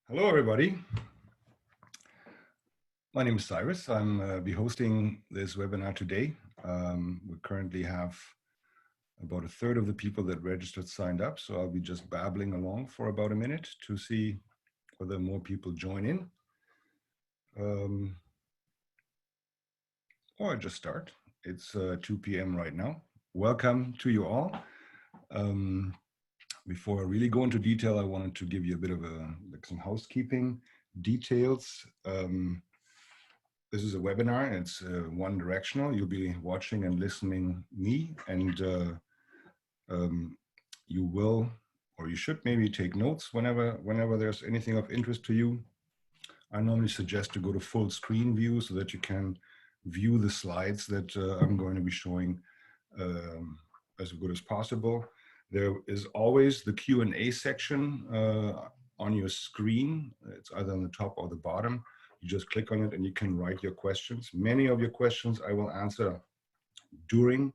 Hello, everybody. My name is Cyrus. I'm be hosting this webinar today. We currently have about a third of the people that registered signed up, so I'll be just babbling along for about a minute to see whether more people join in. Or just start. It's 2 p.m. right now. Welcome to you all. Before I really go into detail, I wanted to give you a bit of some housekeeping details. This is a webinar. It's one directional. You'll be watching and listening me, and you will, or you should maybe take notes whenever there's anything of interest to you. I normally suggest to go to full screen view so that you can view the slides that I'm going to be showing as good as possible. There is always the Q&A section on your screen. It's either on the top or the bottom. You just click on it and you can write your questions. Many of your questions I will answer during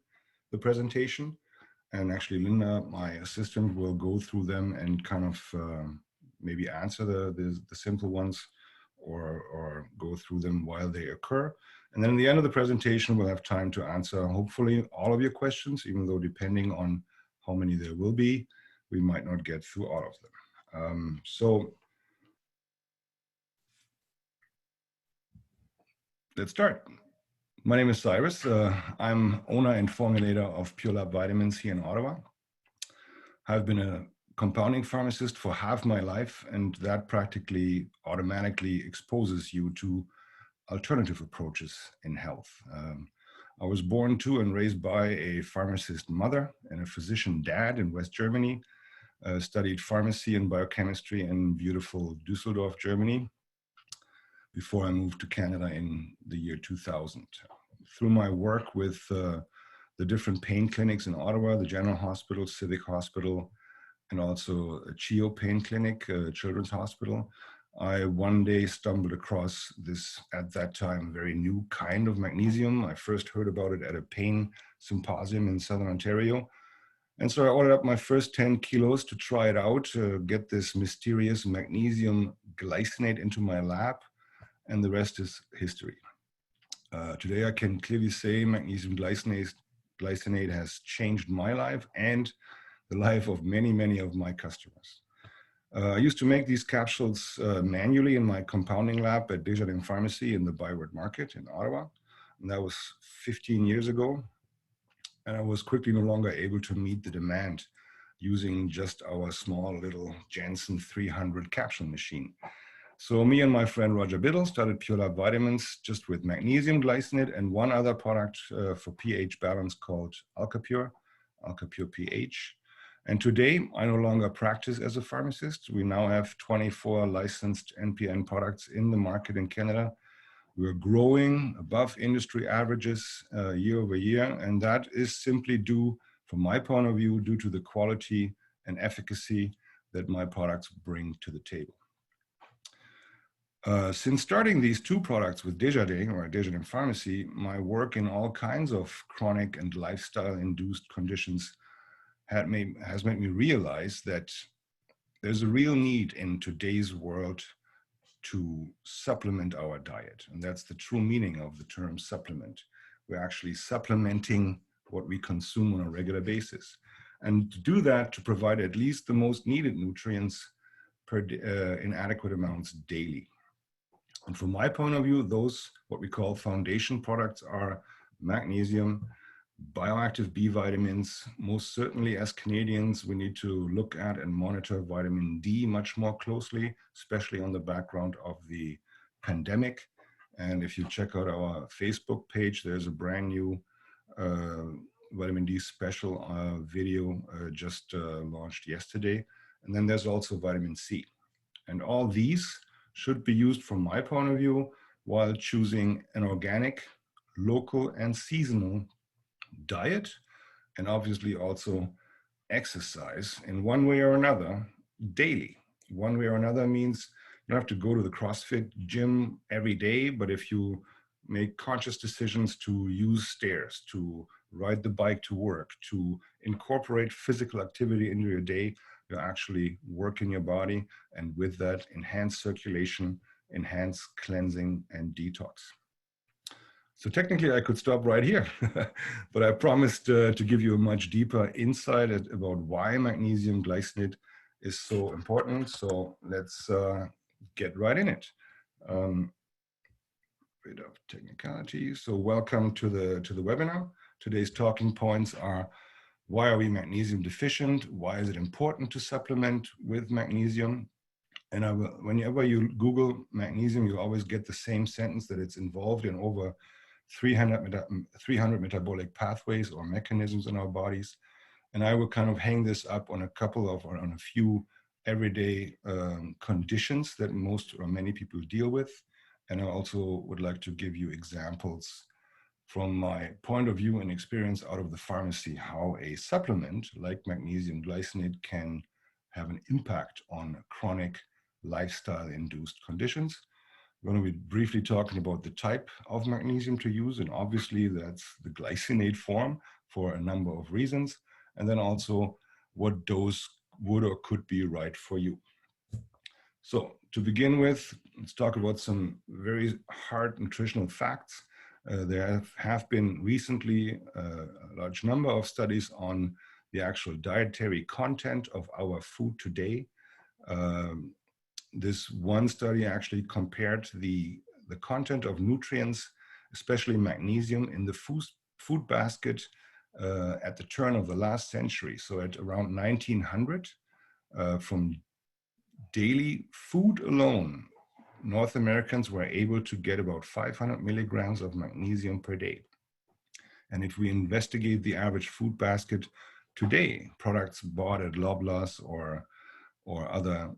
the presentation. And actually, Linda, my assistant, will go through them and kind of maybe answer the simple ones or go through them while they occur. And then at the end of the presentation, we'll have time to answer, hopefully, all of your questions, even though depending on how many there will be, we might not get through all of them. So let's start. My name is Cyrus. I'm owner and formulator of Pure Lab Vitamins here in Ottawa. I've been a compounding pharmacist for half my life, and that practically automatically exposes you to alternative approaches in health. I was born to and raised by a pharmacist mother and a physician dad in West Germany. Studied pharmacy and biochemistry in beautiful Düsseldorf, Germany, before I moved to Canada in the year 2000. Through my work with the different pain clinics in Ottawa, the General Hospital, Civic Hospital, and also a CHIO pain clinic, Children's Hospital, I one day stumbled across this, at that time, very new kind of magnesium. I first heard about it at a pain symposium in Southern Ontario. And so I ordered up my first 10 kilos to try it out, get this mysterious magnesium glycinate into my lab, and the rest is history. Today I can clearly say magnesium glycinate has changed my life and the life of many, many of my customers. I used to make these capsules manually in my compounding lab at Desjardins Pharmacy in the Byward Market in Ottawa. And that was 15 years ago. And I was quickly no longer able to meet the demand using just our small little Janssen 300 capsule machine. So me and my friend Roger Biddle started Pure Lab Vitamins just with magnesium glycinate and one other product for pH balance called AlkaPure pH. And today, I no longer practice as a pharmacist. We now have 24 licensed NPN products in the market in Canada. We're growing above industry averages year over year, and that is simply due, from my point of view, due to the quality and efficacy that my products bring to the table. Since starting these two products with Desjardins or Desjardins Pharmacy, my work in all kinds of chronic and lifestyle-induced conditions has made me realize that there's a real need in today's world to supplement our diet. And that's the true meaning of the term supplement. We're actually supplementing what we consume on a regular basis. And to do that, to provide at least the most needed nutrients in adequate amounts daily. And from my point of view, those, what we call foundation products, are magnesium, bioactive B vitamins. Most certainly as Canadians, we need to look at and monitor vitamin D much more closely, especially on the background of the pandemic. And if you check out our Facebook page, there's a brand new vitamin D special video just launched yesterday. And then there's also vitamin C. And all these should be used, from my point of view, while choosing an organic, local, and seasonal diet, and obviously also exercise in one way or another daily. One way or another means you don't have to go to the CrossFit gym every day, but if you make conscious decisions to use stairs, to ride the bike to work, to incorporate physical activity into your day, you actually work in your body, and with that, enhance circulation, enhance cleansing and detox. So technically I could stop right here, but I promised to give you a much deeper insight about why magnesium glycinate is so important. So let's get right in it. Bit of technicality. So welcome to the webinar. Today's talking points are: why are we magnesium deficient? Why is it important to supplement with magnesium? And whenever you Google magnesium, you always get the same sentence, that it's involved in over 300 metabolic pathways or mechanisms in our bodies. And I will kind of hang this up on a few everyday conditions that most or many people deal with. And I also would like to give you examples from my point of view and experience out of the pharmacy, how a supplement like magnesium glycinate can have an impact on chronic lifestyle-induced conditions. We're going to be briefly talking about the type of magnesium to use, and obviously that's the glycinate form for a number of reasons, and then also what dose would or could be right for you. So to begin with, let's talk about some very hard nutritional facts. There have been recently a large number of studies on the actual dietary content of our food today. This one study actually compared the content of nutrients, especially magnesium, in the food basket at the turn of the last century. So at around 1900, from daily food alone, North Americans were able to get about 500 milligrams of magnesium per day. And if we investigate the average food basket today, products bought at Loblaws or other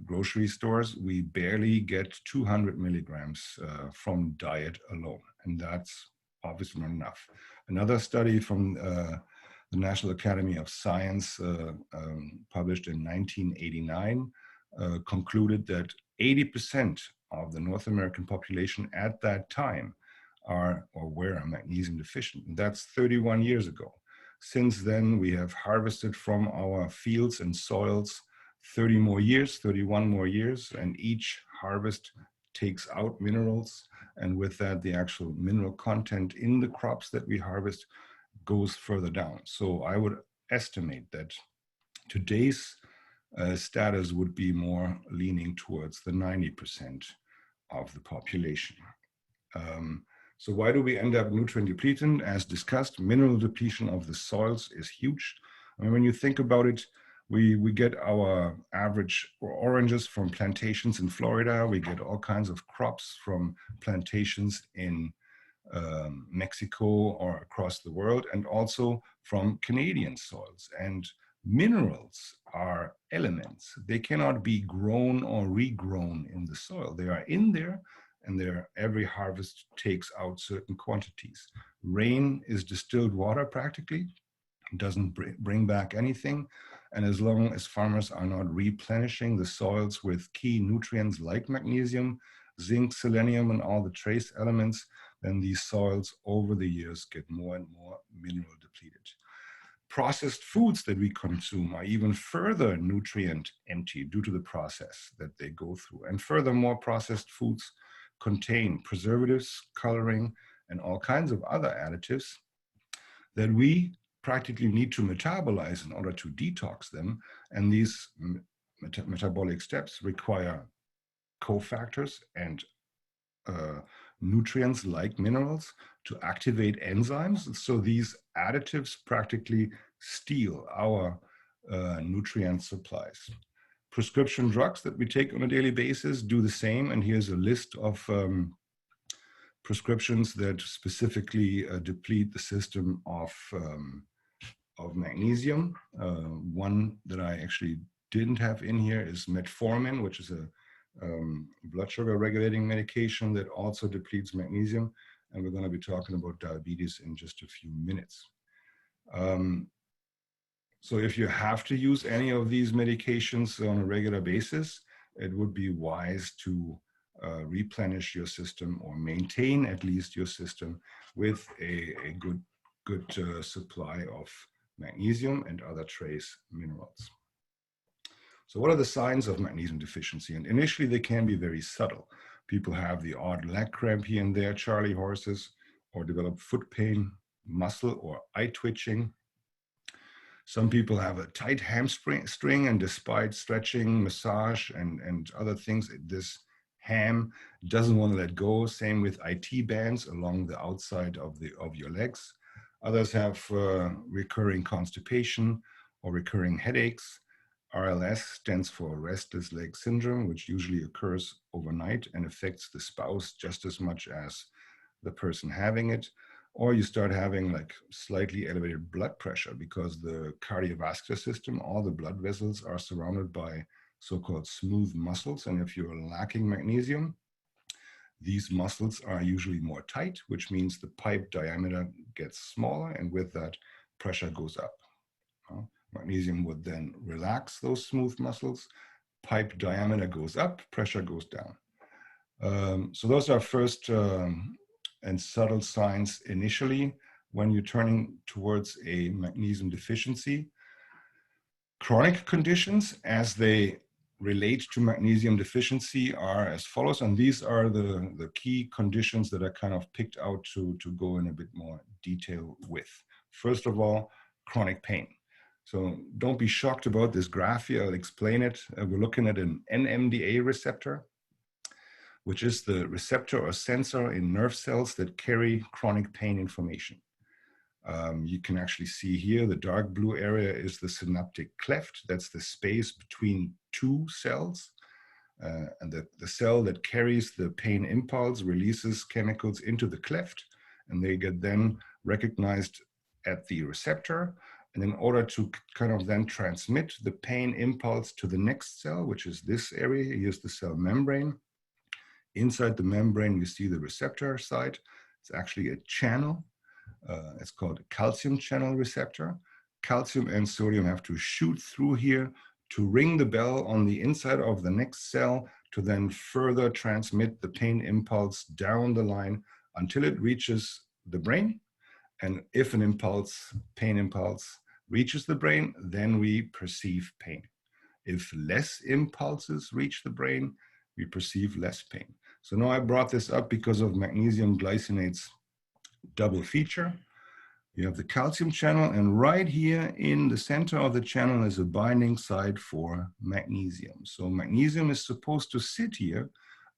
grocery stores, we barely get 200 milligrams from diet alone. And that's obviously not enough. Another study from the National Academy of Science published in 1989 concluded that 80% of the North American population at that time are or were magnesium deficient. And that's 31 years ago. Since then, we have harvested from our fields and soils 31 more years, and each harvest takes out minerals. And with that, the actual mineral content in the crops that we harvest goes further down. So I would estimate that today's status would be more leaning towards the 90% of the population. So why do we end up nutrient depleted? As discussed, mineral depletion of the soils is huge. I mean, when you think about it, we get our average oranges from plantations in Florida. We get all kinds of crops from plantations in Mexico or across the world, and also from Canadian soils. And minerals are elements. They cannot be grown or regrown in the soil. They are in there, and every harvest takes out certain quantities. Rain is distilled water practically. It doesn't bring back anything. And as long as farmers are not replenishing the soils with key nutrients like magnesium, zinc, selenium, and all the trace elements, then these soils over the years get more and more mineral depleted. Processed foods that we consume are even further nutrient empty due to the process that they go through. And furthermore, processed foods contain preservatives, coloring, and all kinds of other additives that we practically need to metabolize in order to detox them. And these metabolic steps require cofactors and nutrients like minerals to activate enzymes. So these additives practically steal our nutrient supplies. Prescription drugs that we take on a daily basis do the same. And here's a list of prescriptions that specifically deplete the system of magnesium. One that I actually didn't have in here is metformin, which is a blood sugar regulating medication that also depletes magnesium. And we're going to be talking about diabetes in just a few minutes. So if you have to use any of these medications on a regular basis, it would be wise to replenish your system, or maintain at least your system with a good supply of magnesium and other trace minerals. So what are the signs of magnesium deficiency? And initially they can be very subtle. People have the odd leg cramp here and there, Charlie horses, or develop foot pain, muscle or eye twitching. Some people have a tight hamstring, and despite stretching, massage, and other things, this ham doesn't want to let go. Same with IT bands along the outside of your legs. Others have recurring constipation or recurring headaches. RLS stands for restless leg syndrome, which usually occurs overnight and affects the spouse just as much as the person having it. Or you start having like slightly elevated blood pressure because the cardiovascular system, all the blood vessels are surrounded by so-called smooth muscles. And if you're lacking magnesium, these muscles are usually more tight, which means the pipe diameter gets smaller, and with that, pressure goes up. Magnesium would then relax those smooth muscles, pipe diameter goes up, pressure goes down. So those are first and subtle signs initially when you're turning towards a magnesium deficiency. Chronic conditions as they relate to magnesium deficiency are as follows, and these are the key conditions that I kind of picked out to go in a bit more detail with. First of all, chronic pain. So don't be shocked about this graph here, I'll explain it. We're looking at an NMDA receptor, which is the receptor or sensor in nerve cells that carry chronic pain information. You can actually see here, the dark blue area is the synaptic cleft. That's the space between two cells. And the cell that carries the pain impulse releases chemicals into the cleft, and they get then recognized at the receptor. And in order to kind of then transmit the pain impulse to the next cell, which is this area, here's the cell membrane. Inside the membrane, you see the receptor site. It's actually a channel. It's called a calcium channel receptor. Calcium and sodium have to shoot through here to ring the bell on the inside of the next cell to then further transmit the pain impulse down the line until it reaches the brain. And if an pain impulse reaches the brain, then we perceive pain. If less impulses reach the brain, we perceive less pain. So now I brought this up because of magnesium glycinate's double feature. You have the calcium channel, and right here in the center of the channel is a binding site for magnesium. So magnesium is supposed to sit here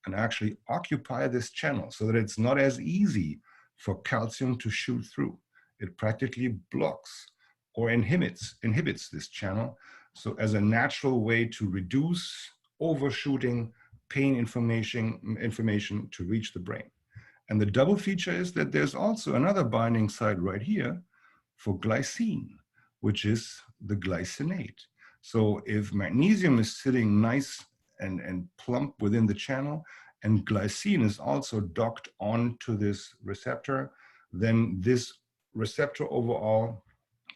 and actually occupy this channel so that it's not as easy for calcium to shoot through. It practically blocks or inhibits this channel. So as a natural way to reduce overshooting pain information to reach the brain. And the double feature is that there's also another binding site right here for glycine, which is the glycinate. So if magnesium is sitting nice and plump within the channel, and glycine is also docked onto this receptor, then this receptor overall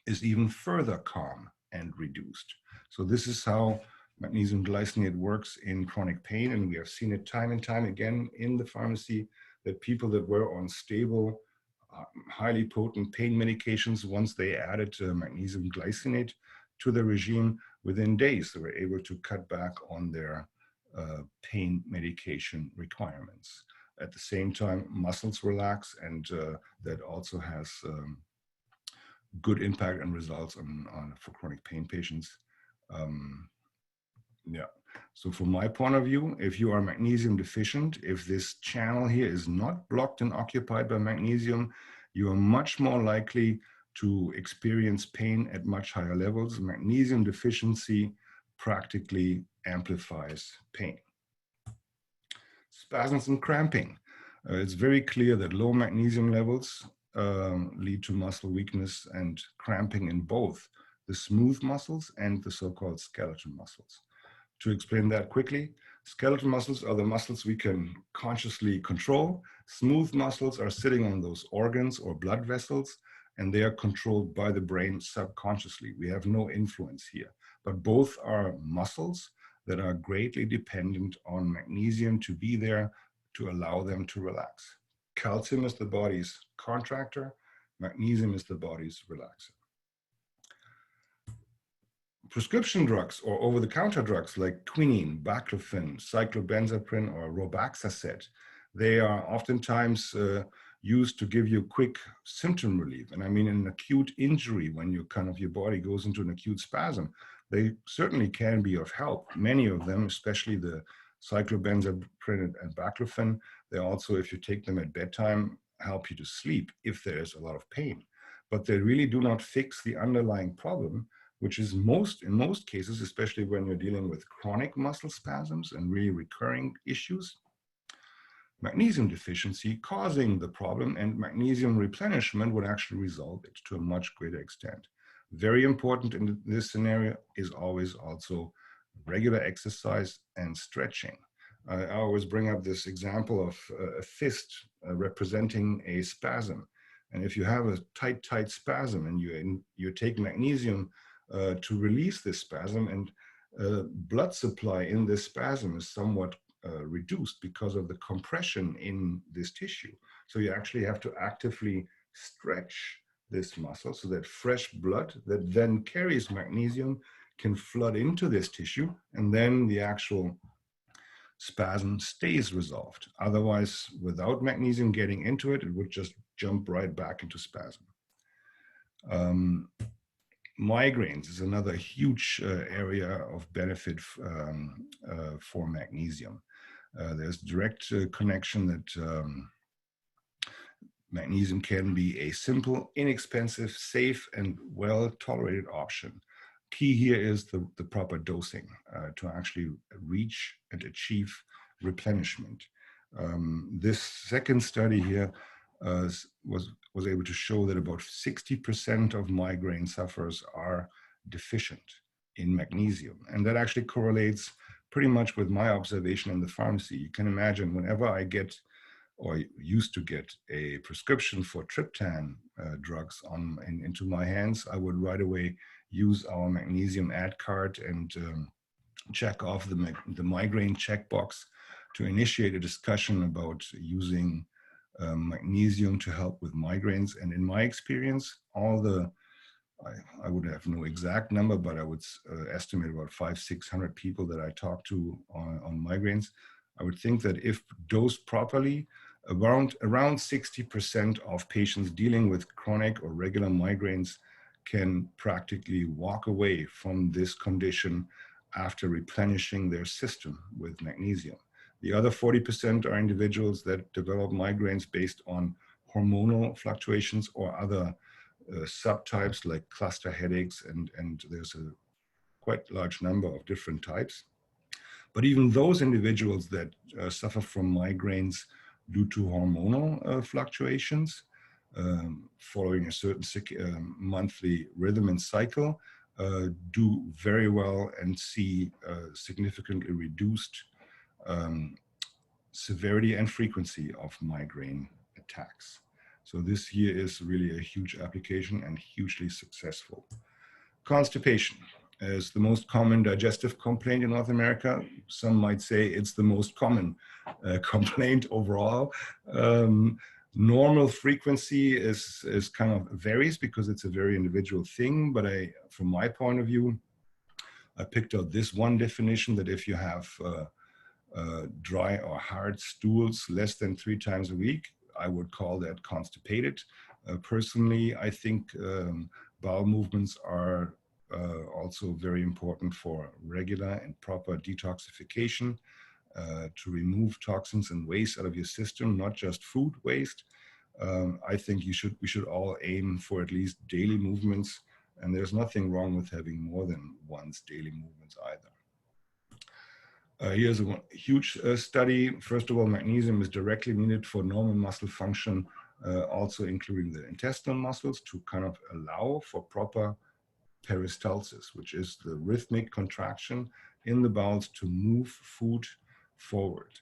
is even further calm and reduced. So this is how magnesium glycinate works in chronic pain, and we have seen it time and time again in the pharmacy that people that were on stable, highly potent pain medications, once they added magnesium glycinate to the regime, within days they were able to cut back on their pain medication requirements. At the same time, muscles relax, and that also has good impact and results for chronic pain patients. Yeah. So from my point of view, if you are magnesium deficient, if this channel here is not blocked and occupied by magnesium, you are much more likely to experience pain at much higher levels. Magnesium deficiency practically amplifies pain. Spasms and cramping. It's very clear that low magnesium levels lead to muscle weakness and cramping in both the smooth muscles and the so-called skeletal muscles. To explain that quickly, skeletal muscles are the muscles we can consciously control. Smooth muscles are sitting on those organs or blood vessels, and they are controlled by the brain subconsciously. We have no influence here, but both are muscles that are greatly dependent on magnesium to be there to allow them to relax. Calcium is the body's contractor, magnesium is the body's relaxer. prescription drugs or over-the-counter drugs like quinine, baclofen, cyclobenzaprine, or robaxacet, they are oftentimes used to give you quick symptom relief. And I mean, in an acute injury, when your body goes into an acute spasm, they certainly can be of help. Many of them, especially the cyclobenzaprine and baclofen, they also, if you take them at bedtime, help you to sleep if there is a lot of pain. But they really do not fix the underlying problem, which is in most cases, especially when you're dealing with chronic muscle spasms and really recurring issues, magnesium deficiency causing the problem, and magnesium replenishment would actually resolve it to a much greater extent. Very important in this scenario is always also regular exercise and stretching. I always bring up this example of a fist representing a spasm. And if you have a tight spasm and you take magnesium to release this spasm, and blood supply in this spasm is somewhat reduced because of the compression in this tissue. So you actually have to actively stretch this muscle so that fresh blood that then carries magnesium can flood into this tissue, and then the actual spasm stays resolved. Otherwise, without magnesium getting into it, it would just jump right back into spasm. Migraines is another huge area of benefit for magnesium. There's direct connection that magnesium can be a simple, inexpensive, safe, and well-tolerated option. Key here is the proper dosing to actually reach and achieve replenishment. This second study here was able to show that about 60% of migraine sufferers are deficient in magnesium. And that actually correlates pretty much with my observation in the pharmacy. You can imagine whenever I get, or used to get, a prescription for triptan drugs into my hands, I would right away use our magnesium ad card and check off the migraine checkbox to initiate a discussion about using magnesium to help with migraines. And in my experience, I would have no exact number, but I would estimate about 500-600 people that I talked to on migraines. I would think that if dosed properly, around 60% of patients dealing with chronic or regular migraines can practically walk away from this condition after replenishing their system with magnesium. The other 40% are individuals that develop migraines based on hormonal fluctuations or other subtypes like cluster headaches, and there's a quite large number of different types. But even those individuals that suffer from migraines due to hormonal fluctuations, following a certain monthly rhythm and cycle, do very well and see significantly reduced severity and frequency of migraine attacks. So this here is really a huge application and hugely successful. Constipation is the most common digestive complaint in North America. Some might say it's the most common complaint overall. Normal frequency is kind of varies because it's a very individual thing, but from my point of view, I picked out this one definition that if you have dry or hard stools less than 3 times a week, I would call that constipated. Personally, I think bowel movements are also very important for regular and proper detoxification, to remove toxins and waste out of your system, not just food waste. I think we should all aim for at least daily movements, and there's nothing wrong with having more than once daily movements either. Here's a huge study. First of all, magnesium is directly needed for normal muscle function, also including the intestinal muscles, to kind of allow for proper peristalsis, which is the rhythmic contraction in the bowels to move food forward.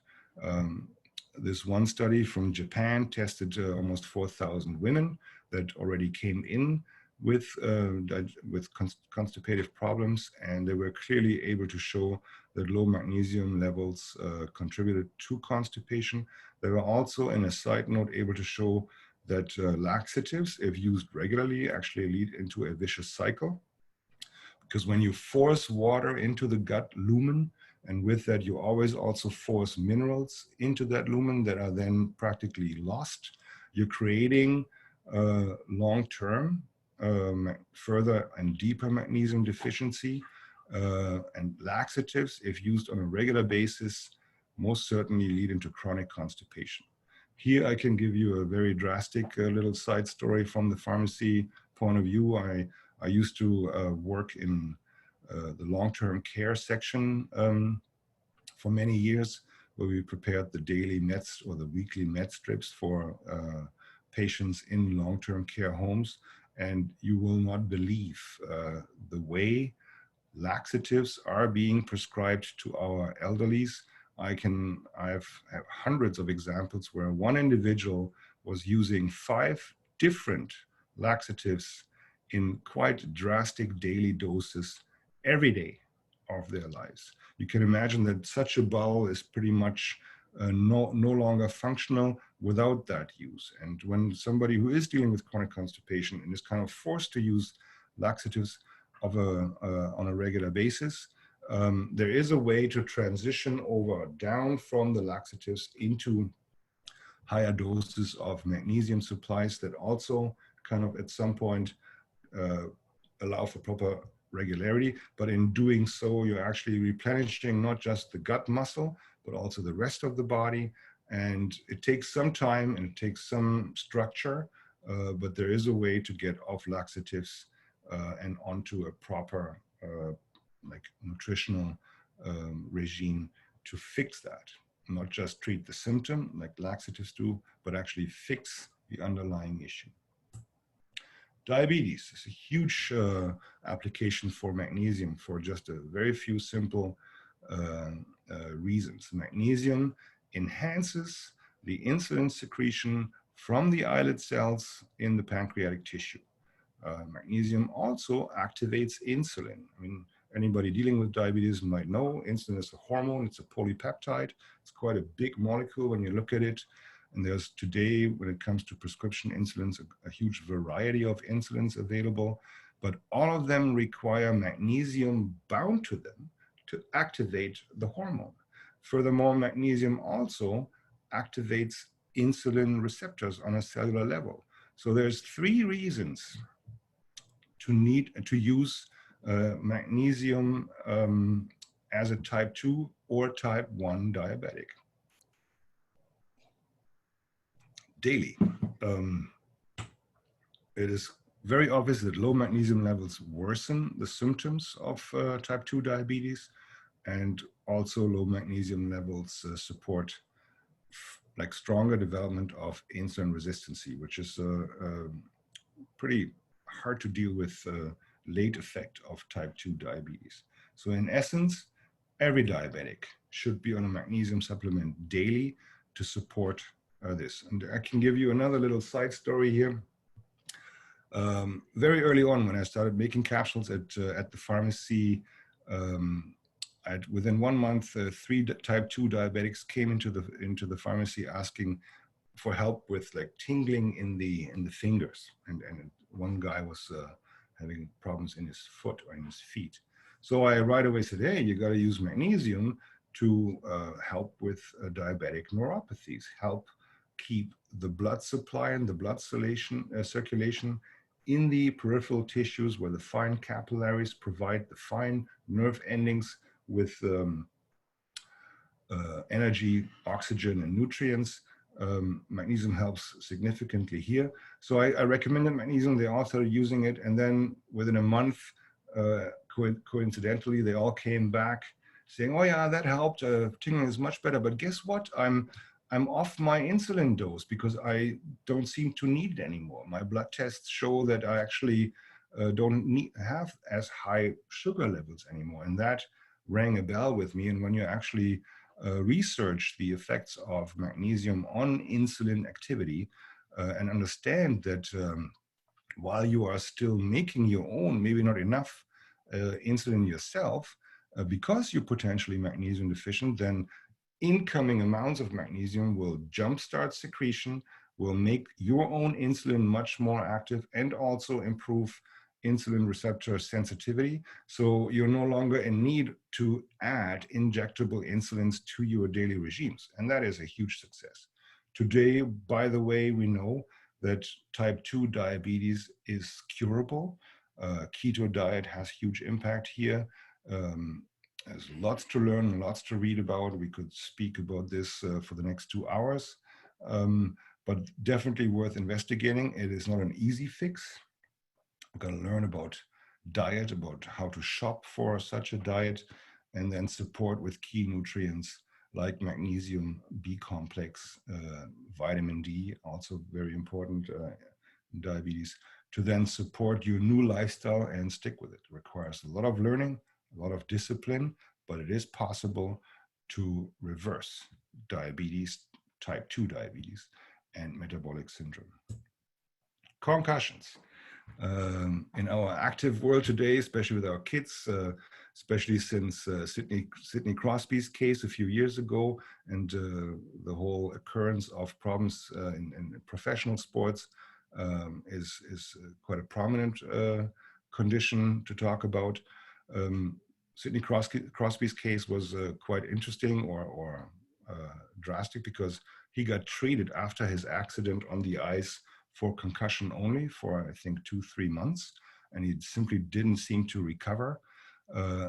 This one study from Japan tested almost 4,000 women that already came in with constipative problems, and they were clearly able to show that low magnesium levels contributed to constipation. They were also, in a side note, able to show that laxatives, if used regularly, actually lead into a vicious cycle, because when you force water into the gut lumen, and with that you always also force minerals into that lumen that are then practically lost, you're creating long-term further and deeper magnesium deficiency, and laxatives, if used on a regular basis, most certainly lead into chronic constipation. Here I can give you a very drastic little side story from the pharmacy point of view. I used to work in the long-term care section for many years, where we prepared the daily meds or the weekly med strips for patients in long-term care homes. And you will not believe the way laxatives are being prescribed to our elderlies. I have hundreds of examples where one individual was using 5 different laxatives in quite drastic daily doses every day of their lives. You can imagine that such a bowel is pretty much no longer functional without that use. And when somebody who is dealing with chronic constipation and is kind of forced to use laxatives on a regular basis, there is a way to transition down from the laxatives into higher doses of magnesium supplies that also kind of at some point allow for proper regularity. But in doing so, you're actually replenishing not just the gut muscle, but also the rest of the body. And it takes some time and it takes some structure, but there is a way to get off laxatives and onto a proper like nutritional regime to fix that. Not just treat the symptom like laxatives do, but actually fix the underlying issue. Diabetes is a huge application for magnesium for just a very few simple reasons. Magnesium enhances the insulin secretion from the islet cells in the pancreatic tissue. Magnesium also activates insulin. I mean, anybody dealing with diabetes might know insulin is a hormone, it's a polypeptide. It's quite a big molecule when you look at it. And there's today, when it comes to prescription insulins, a huge variety of insulins available, but all of them require magnesium bound to them to activate the hormone. Furthermore, magnesium also activates insulin receptors on a cellular level. So there's 3 reasons to use magnesium as a type 2 or type 1 diabetic. Daily. It is very obvious that low magnesium levels worsen the symptoms of type 2 diabetes, and also low magnesium levels support like stronger development of insulin resistance, which is pretty hard to deal with late effect of type 2 diabetes. So in essence, every diabetic should be on a magnesium supplement daily to support this. And I can give you another little side story here. Very early on, when I started making capsules at the pharmacy, within 1 month, 3 type 2 diabetics came into the pharmacy asking for help with like tingling in the fingers, and one guy was having problems in his foot or in his feet. So I right away said, hey, you got to use magnesium to help with diabetic neuropathies, help keep the blood supply and the blood circulation in the peripheral tissues where the fine capillaries provide the fine nerve endings with energy, oxygen, and nutrients. Magnesium helps significantly here. So I recommended magnesium. They all started using it. And then within a month, coincidentally, they all came back saying, oh yeah, that helped. Tingling is much better. But guess what? I'm off my insulin dose because I don't seem to need it anymore. My blood tests show that I actually don't have as high sugar levels anymore. And that rang a bell with me. And when you actually research the effects of magnesium on insulin activity and understand that while you are still making your own, maybe not enough insulin yourself, because you're potentially magnesium deficient, then incoming amounts of magnesium will jumpstart secretion, will make your own insulin much more active, and also improve insulin receptor sensitivity. So you're no longer in need to add injectable insulins to your daily regimes. And that is a huge success. Today, by the way, we know that type 2 diabetes is curable. Keto diet has huge impact here. There's lots to learn, lots to read about. We could speak about this for the next 2 hours, but definitely worth investigating. It is not an easy fix. We're going to learn about diet, about how to shop for such a diet, and then support with key nutrients like magnesium B complex, vitamin D, also very important in diabetes, to then support your new lifestyle and stick with it. It requires a lot of learning, a lot of discipline, but it is possible to reverse diabetes, type 2 diabetes, and metabolic syndrome. Concussions. In our active world today, especially with our kids, especially since Sidney Crosby's case a few years ago, and the whole occurrence of problems in professional sports is quite a prominent condition to talk about. Sidney Crosby's case was quite interesting or drastic because he got treated after his accident on the ice for concussion only for, I think, 2-3 months, and he simply didn't seem to recover.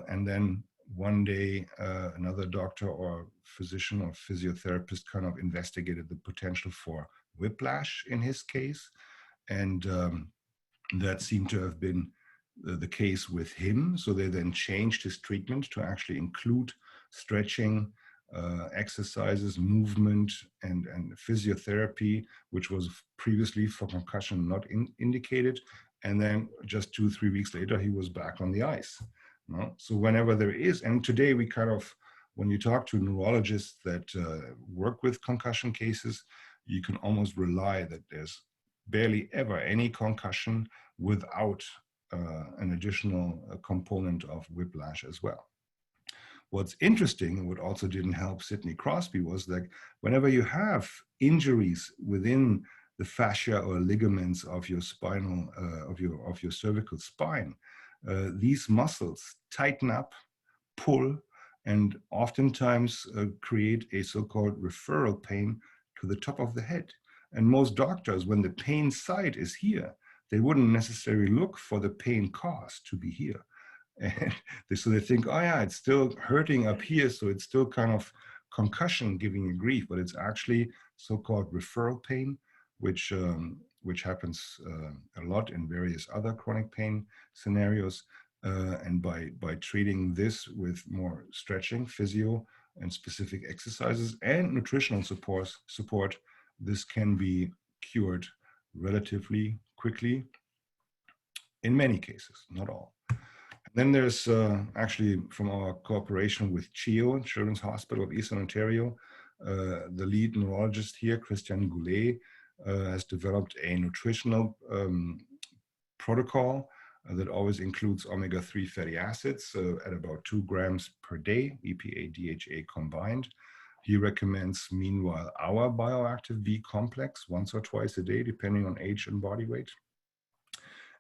And then one day, another doctor or physician or physiotherapist kind of investigated the potential for whiplash in his case. And that seemed to have been the case with him. So they then changed his treatment to actually include stretching, exercises, movement, and physiotherapy, which was previously for concussion not indicated. And then just 2-3 weeks later, he was back on the ice. No? So whenever there is, and today we kind of, when you talk to neurologists that work with concussion cases, you can almost rely that there's barely ever any concussion without an additional component of whiplash as well. What's interesting, what also didn't help Sidney Crosby, was that whenever you have injuries within the fascia or ligaments of your spinal, of your cervical spine, these muscles tighten up, pull, and oftentimes create a so-called referral pain to the top of the head. And most doctors, when the pain site is here, they wouldn't necessarily look for the pain cause to be here. And so they think, oh yeah, it's still hurting up here, so it's still kind of concussion giving you grief, but it's actually so-called referral pain, which happens a lot in various other chronic pain scenarios. And by treating this with more stretching, physio, and specific exercises and nutritional support, this can be cured relatively quickly in many cases, not all. Then there's actually from our cooperation with CHEO, Children's Hospital of Eastern Ontario, the lead neurologist here, Christian Goulet, has developed a nutritional protocol that always includes omega-3 fatty acids at about 2 grams per day, EPA, DHA combined. He recommends, meanwhile, our bioactive B complex once or twice a day, depending on age and body weight.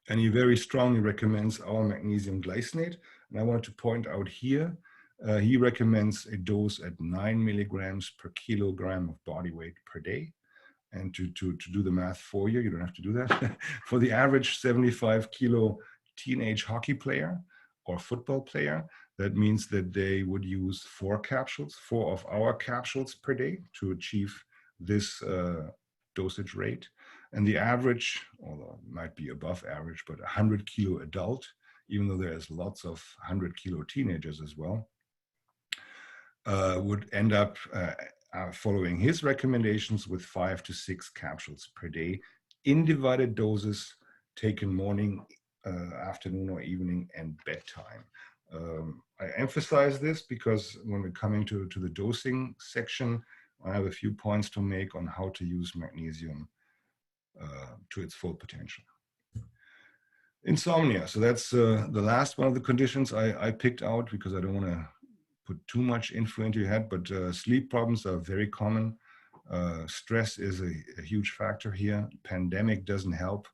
And he very strongly recommends our magnesium glycinate. And I wanted to point out here, he recommends a dose at 9 milligrams per kilogram of body weight per day. And to do the math for you, you don't have to do that. For the average 75 kilo teenage hockey player or football player, that means that they would use 4 of our capsules per day to achieve this dosage rate. And the average, although it might be above average, but 100 kilo adult, even though there's lots of 100 kilo teenagers as well, would end up following his recommendations with 5 to 6 capsules per day in divided doses, taken morning, afternoon or evening, and bedtime. I emphasize this because when we're coming to the dosing section, I have a few points to make on how to use magnesium to its full potential. Insomnia. So that's the last one of the conditions I picked out because I don't want to put too much info into your head, but sleep problems are very common. Stress is a huge factor here. Pandemic doesn't help.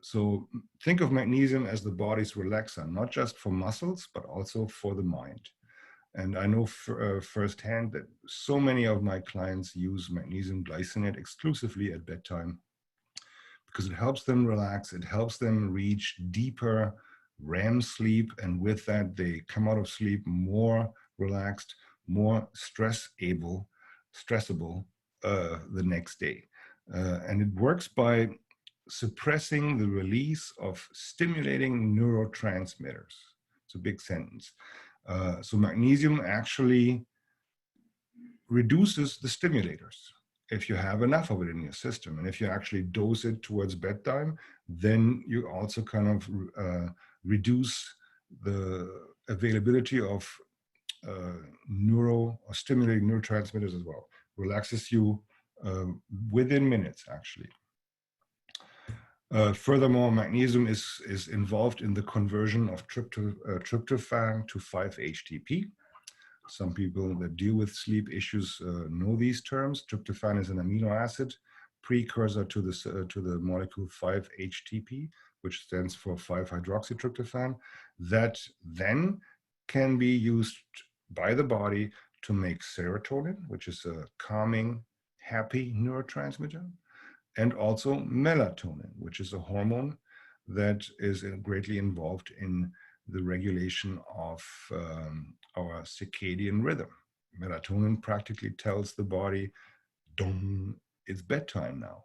So think of magnesium as the body's relaxer, not just for muscles, but also for the mind. And I know firsthand that so many of my clients use magnesium glycinate exclusively at bedtime because it helps them relax, it helps them reach deeper REM sleep, and with that, they come out of sleep more relaxed, more stressable the next day. And it works by suppressing the release of stimulating neurotransmitters. It's a big sentence. So magnesium actually reduces the stimulators if you have enough of it in your system. And if you actually dose it towards bedtime, then you also kind of reduce the availability of neuro or stimulating neurotransmitters as well. Relaxes you within minutes, actually. Furthermore, magnesium is involved in the conversion of tryptophan to 5-HTP. Some people that deal with sleep issues know these terms. Tryptophan is an amino acid precursor to the molecule 5-HTP, which stands for 5-hydroxytryptophan, that then can be used by the body to make serotonin, which is a calming, happy neurotransmitter, and also melatonin, which is a hormone that is greatly involved in the regulation of our circadian rhythm. Melatonin practically tells the body, "Dong, it's bedtime now."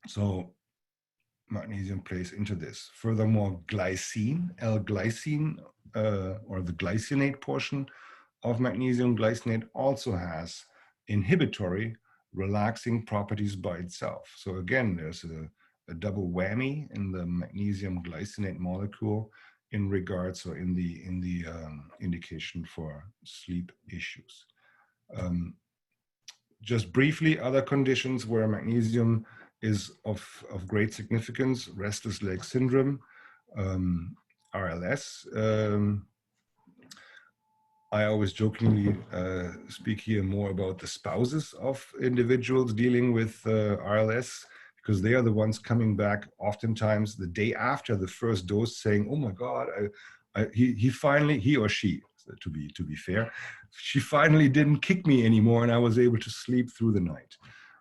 So magnesium plays into this. Furthermore, glycine, L-glycine, or the glycinate portion of magnesium glycinate also has inhibitory, relaxing properties by itself. So again, there's a double whammy in the magnesium glycinate molecule in regards or in the indication for sleep issues. Just briefly, other conditions where magnesium is of great significance: restless leg syndrome, RLS. I always jokingly speak here more about the spouses of individuals dealing with RLS, because they are the ones coming back oftentimes the day after the first dose saying, "Oh my God, he or she, to be fair, she finally didn't kick me anymore and I was able to sleep through the night."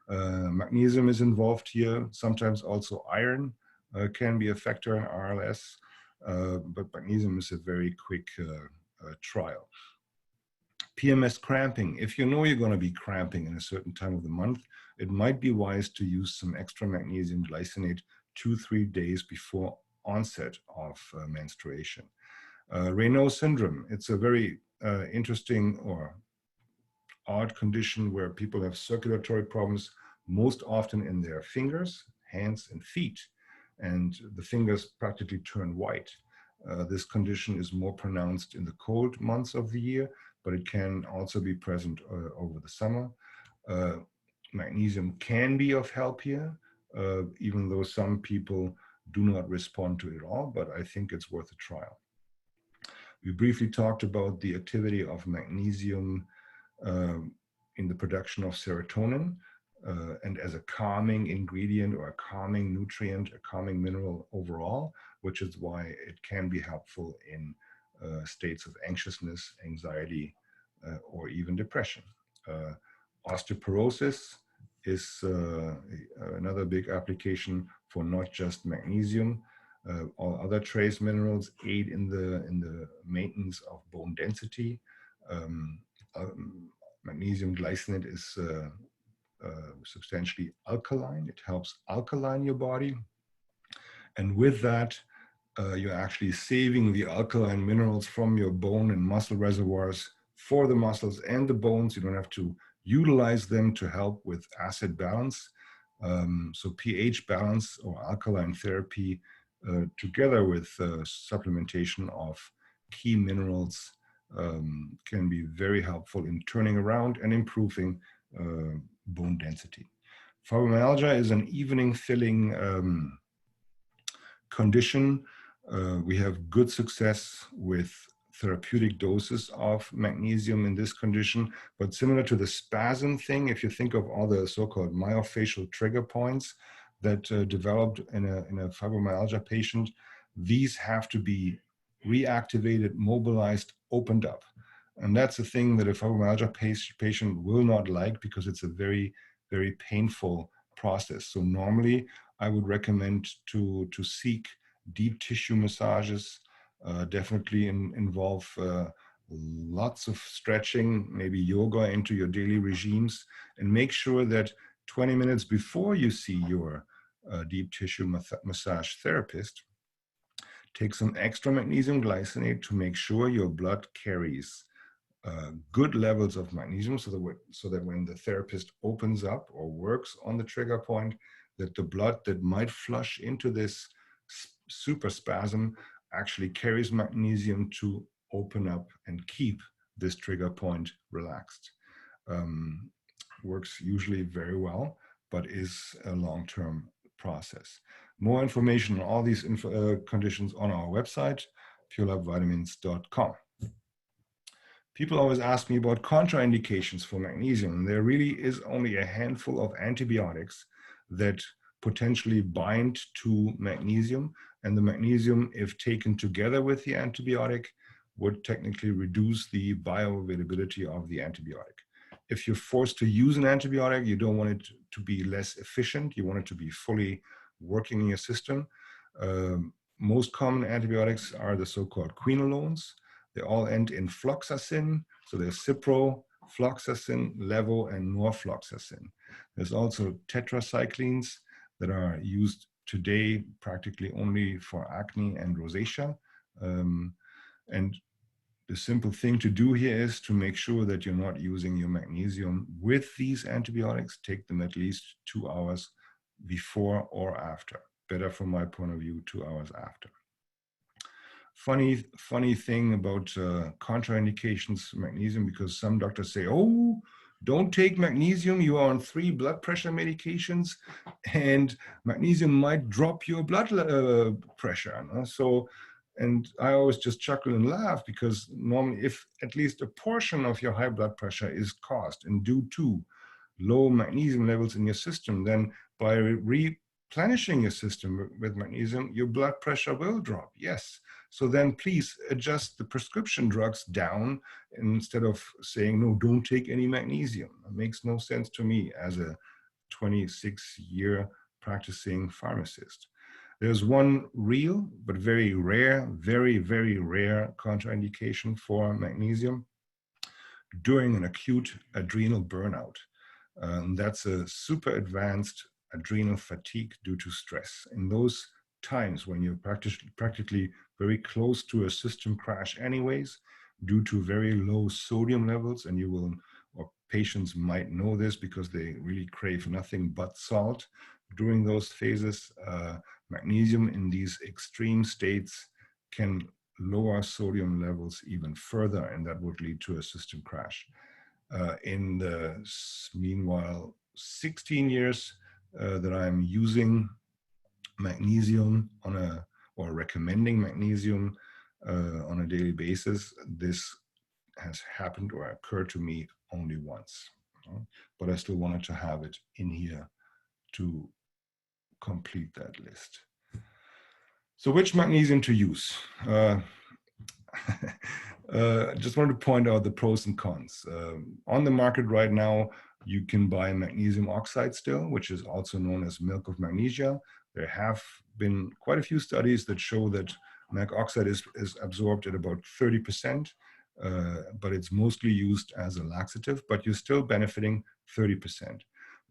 Magnesium is involved here. Sometimes also iron can be a factor in RLS, but magnesium is a very quick trial. PMS cramping. If you know you're going to be cramping in a certain time of the month, it might be wise to use some extra magnesium glycinate 2-3 days before onset of menstruation. Raynaud syndrome. It's a very interesting or odd condition where people have circulatory problems, most often in their fingers, hands, and feet. And the fingers practically turn white. This condition is more pronounced in the cold months of the year, but it can also be present over the summer. Magnesium can be of help here, even though some people do not respond to it at all, but I think it's worth a trial. We briefly talked about the activity of magnesium in the production of serotonin, and as a calming ingredient or a calming nutrient, a calming mineral overall, which is why it can be helpful in states of anxiousness, anxiety, or even depression. Osteoporosis is another big application for not just magnesium. All other trace minerals aid in the maintenance of bone density. Magnesium glycinate is substantially alkaline. It helps alkaline your body. And with that, you're actually saving the alkaline minerals from your bone and muscle reservoirs for the muscles and the bones. You don't have to utilize them to help with acid balance. So pH balance or alkaline therapy together with supplementation of key minerals can be very helpful in turning around and improving bone density. Fibromyalgia is an evening filling condition. We have good success with therapeutic doses of magnesium in this condition, but similar to the spasm thing, if you think of all the so-called myofascial trigger points, that developed in a fibromyalgia patient, these have to be reactivated, mobilized, opened up. And that's the thing that a fibromyalgia patient will not like, because it's a very, very painful process. So normally I would recommend to seek deep tissue massages, definitely involve lots of stretching, maybe yoga into your daily regimes, and make sure that 20 minutes before you see your deep tissue massage therapist, take some extra magnesium glycinate to make sure your blood carries good levels of magnesium, so that when the therapist opens up or works on the trigger point, that the blood that might flush into this super spasm actually carries magnesium to open up and keep this trigger point relaxed. Works usually very well, but is a long-term process. More information on all these conditions on our website, purelabvitamins.com. People always ask me about contraindications for magnesium. There really is only a handful of antibiotics that potentially bind to magnesium, and the magnesium, if taken together with the antibiotic, would technically reduce the bioavailability of the antibiotic. If you're forced to use an antibiotic, you don't want it to be less efficient. You want it to be fully working in your system. Most common antibiotics are the so-called quinolones. They all end in floxacin. So there's cipro, floxacin, levo, and norfloxacin. There's also tetracyclines that are used today practically only for acne and rosacea. And the simple thing to do here is to make sure that you're not using your magnesium with these antibiotics. Take them at least 2 hours before or after. Better from my point of view, 2 hours after. Funny thing about contraindications magnesium, because some doctors say, oh, don't take magnesium, you are on 3 blood pressure medications, and magnesium might drop your blood pressure. No? So, and I always just chuckle and laugh, because normally if at least a portion of your high blood pressure is caused and due to low magnesium levels in your system, then by replenishing your system with magnesium, your blood pressure will drop, yes. So then please adjust the prescription drugs down instead of saying, no, don't take any magnesium. It makes no sense to me as a 26-year practicing pharmacist. There's one real, but very rare, very, very rare contraindication for magnesium during an acute adrenal burnout. That's a super advanced adrenal fatigue due to stress. In those times when you're practically very close to a system crash anyways, due to very low sodium levels, and you will, or patients might know this because they really crave nothing but salt during those phases. Magnesium in these extreme states can lower sodium levels even further, and that would lead to a system crash. In the meanwhile 16 years that I'm using magnesium or recommending magnesium on a daily basis, this has happened or occurred to me only once. But I still wanted to have it in here to complete that list. So which magnesium to use? Just wanted to point out the pros and cons. On the market right now, you can buy magnesium oxide still, which is also known as milk of magnesia. There have been quite a few studies that show that mag oxide is absorbed at about 30%, but it's mostly used as a laxative, but you're still benefiting 30%.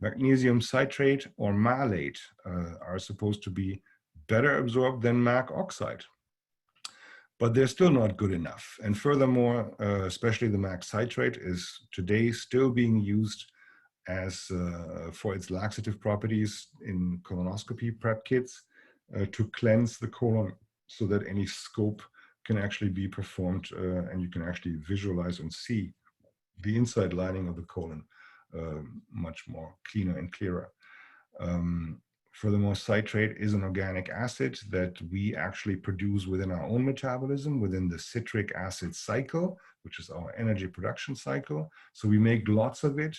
Magnesium citrate or malate are supposed to be better absorbed than mag oxide, but they're still not good enough. And furthermore, especially the mag citrate is today still being used as for its laxative properties in colonoscopy prep kits to cleanse the colon so that any scope can actually be performed and you can actually visualize and see the inside lining of the colon much more cleaner and clearer. Furthermore, citrate is an organic acid that we actually produce within our own metabolism, within the citric acid cycle, which is our energy production cycle. So we make lots of it.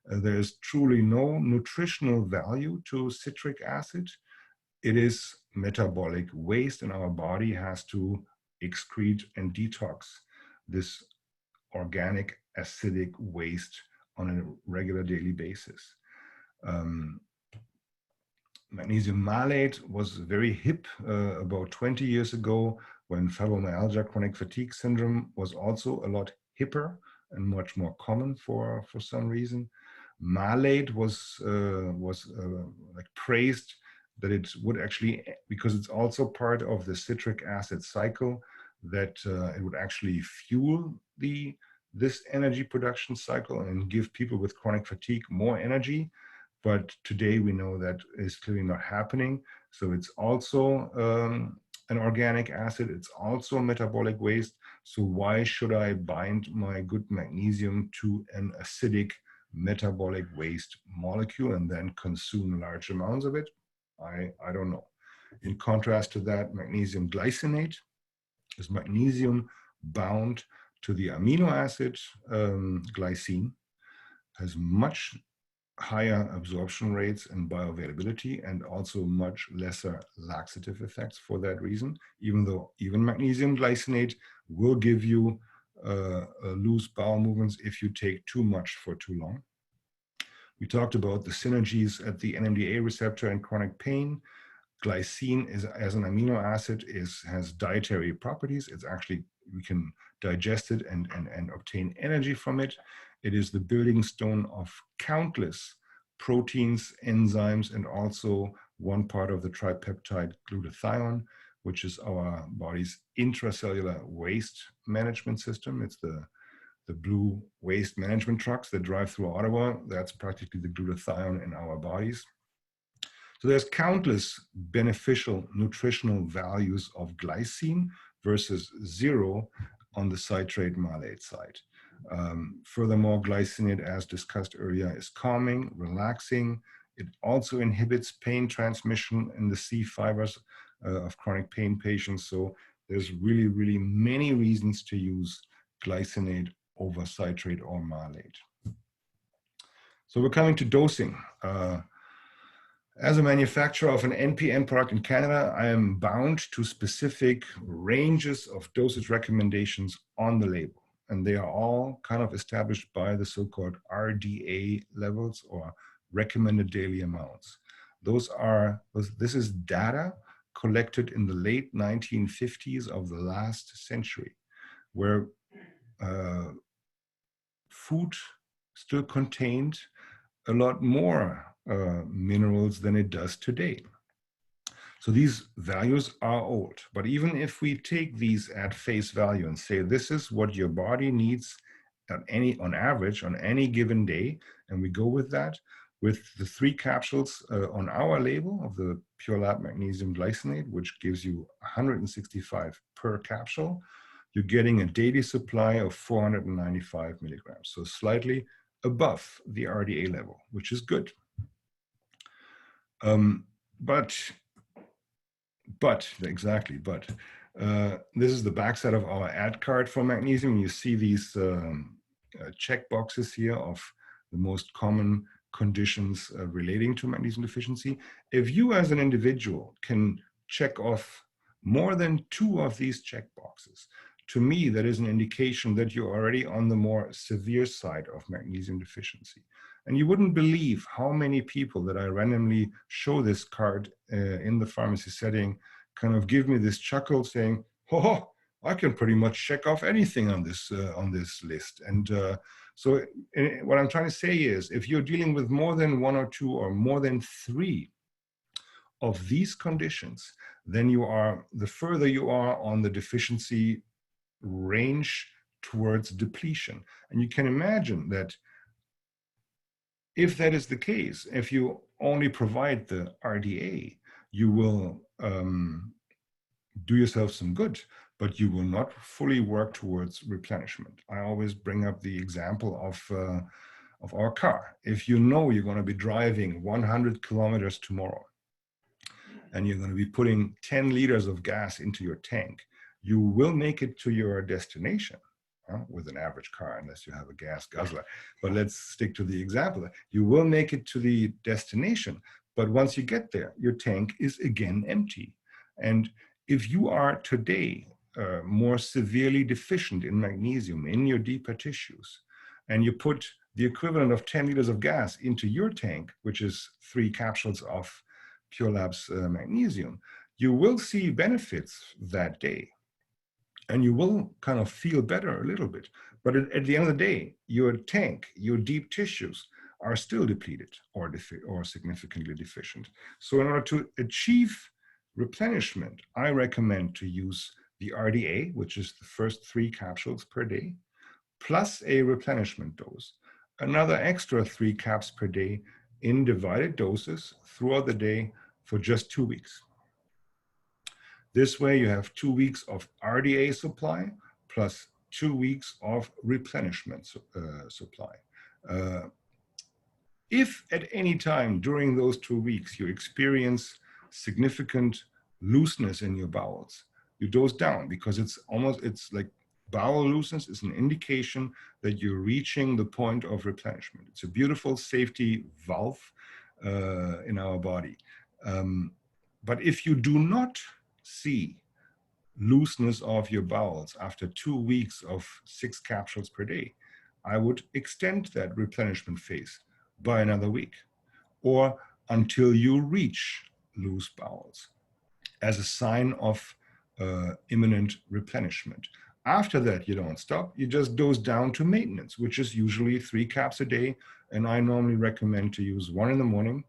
There's truly no nutritional value to citric acid. It is metabolic waste, and our body has to excrete and detox this organic acidic waste on a regular daily basis. Magnesium malate was very hip about 20 years ago, when fibromyalgia, chronic fatigue syndrome, was also a lot hipper and much more common for some reason. Malate was like praised that it would actually, because it's also part of the citric acid cycle, that it would actually fuel this energy production cycle and give people with chronic fatigue more energy. But today we know that is clearly not happening. So it's also an organic acid. It's also metabolic waste. So why should I bind my good magnesium to an acidic metabolic waste molecule and then consume large amounts of it? I don't know. In contrast to that, magnesium glycinate is magnesium bound to the amino acid glycine, has much higher absorption rates and bioavailability, and also much lesser laxative effects for that reason, even though even magnesium glycinate will give you loose bowel movements if you take too much for too long. We talked about the synergies at the NMDA receptor and chronic pain. Glycine is, as an amino acid, has dietary properties. It's actually, we can digest it and obtain energy from it. It is the building stone of countless proteins, enzymes, and also one part of the tripeptide glutathione, which is our body's intracellular waste management system. It's the blue waste management trucks that drive through Ottawa. That's practically the glutathione in our bodies. So there's countless beneficial nutritional values of glycine versus zero on the citrate malate side. Furthermore, glycinate, as discussed earlier, is calming, relaxing. It also inhibits pain transmission in the C fibers of chronic pain patients. So there's really, really many reasons to use glycinate over citrate or malate. So we're coming to dosing. As a manufacturer of an NPN product in Canada, I am bound to specific ranges of dosage recommendations on the label. And they are all kind of established by the so-called RDA levels, or recommended daily amounts. This is data collected in the late 1950s of the last century, where food still contained a lot more minerals than it does today. So these values are old, but even if we take these at face value and say this is what your body needs on average on any given day, and we go with that, with the 3 capsules on our label of the Pure Lab Magnesium Glycinate, which gives you 165 per capsule, you're getting a daily supply of 495 milligrams, so slightly above the RDA level, which is good. This is the backside of our ad card for magnesium. You see these check boxes here of the most common conditions relating to magnesium deficiency. If you as an individual can check off more than 2 of these check boxes, to me, that is an indication that you're already on the more severe side of magnesium deficiency. And you wouldn't believe how many people that I randomly show this card in the pharmacy setting kind of give me this chuckle saying, oh, I can pretty much check off anything on this list. And so what I'm trying to say is, if you're dealing with more than 1 or 2 or more than 3 of these conditions, then the further you are on the deficiency range towards depletion. And you can imagine that if that is the case, if you only provide the RDA, you will do yourself some good, but you will not fully work towards replenishment. I always bring up the example of our car. If you know you're going to be driving 100 kilometers tomorrow, and you're going to be putting 10 liters of gas into your tank, you will make it to your destination. with an average car, unless you have a gas guzzler. But let's stick to the example. You will make it to the destination, but once you get there, your tank is again empty. And if you are today more severely deficient in magnesium in your deeper tissues, and you put the equivalent of 10 liters of gas into your tank, which is 3 capsules of Pure Labs magnesium, you will see benefits that day. And you will kind of feel better a little bit. But at the end of the day, your tank, your deep tissues are still depleted or significantly deficient. So in order to achieve replenishment, I recommend to use the RDA, which is the first 3 capsules per day, plus a replenishment dose, another extra 3 caps per day in divided doses throughout the day for just 2 weeks. This way you have 2 weeks of RDA supply plus 2 weeks of replenishment supply. If at any time during those 2 weeks you experience significant looseness in your bowels, you dose down, because it's like bowel looseness is an indication that you're reaching the point of replenishment. It's a beautiful safety valve in our body. But if you do not see looseness of your bowels after 2 weeks of 6 capsules per day, I would extend that replenishment phase by another week, or until you reach loose bowels, as a sign of imminent replenishment. After that, you don't stop, you just dose down to maintenance, which is usually 3 caps a day, and I normally recommend to use 1 in the morning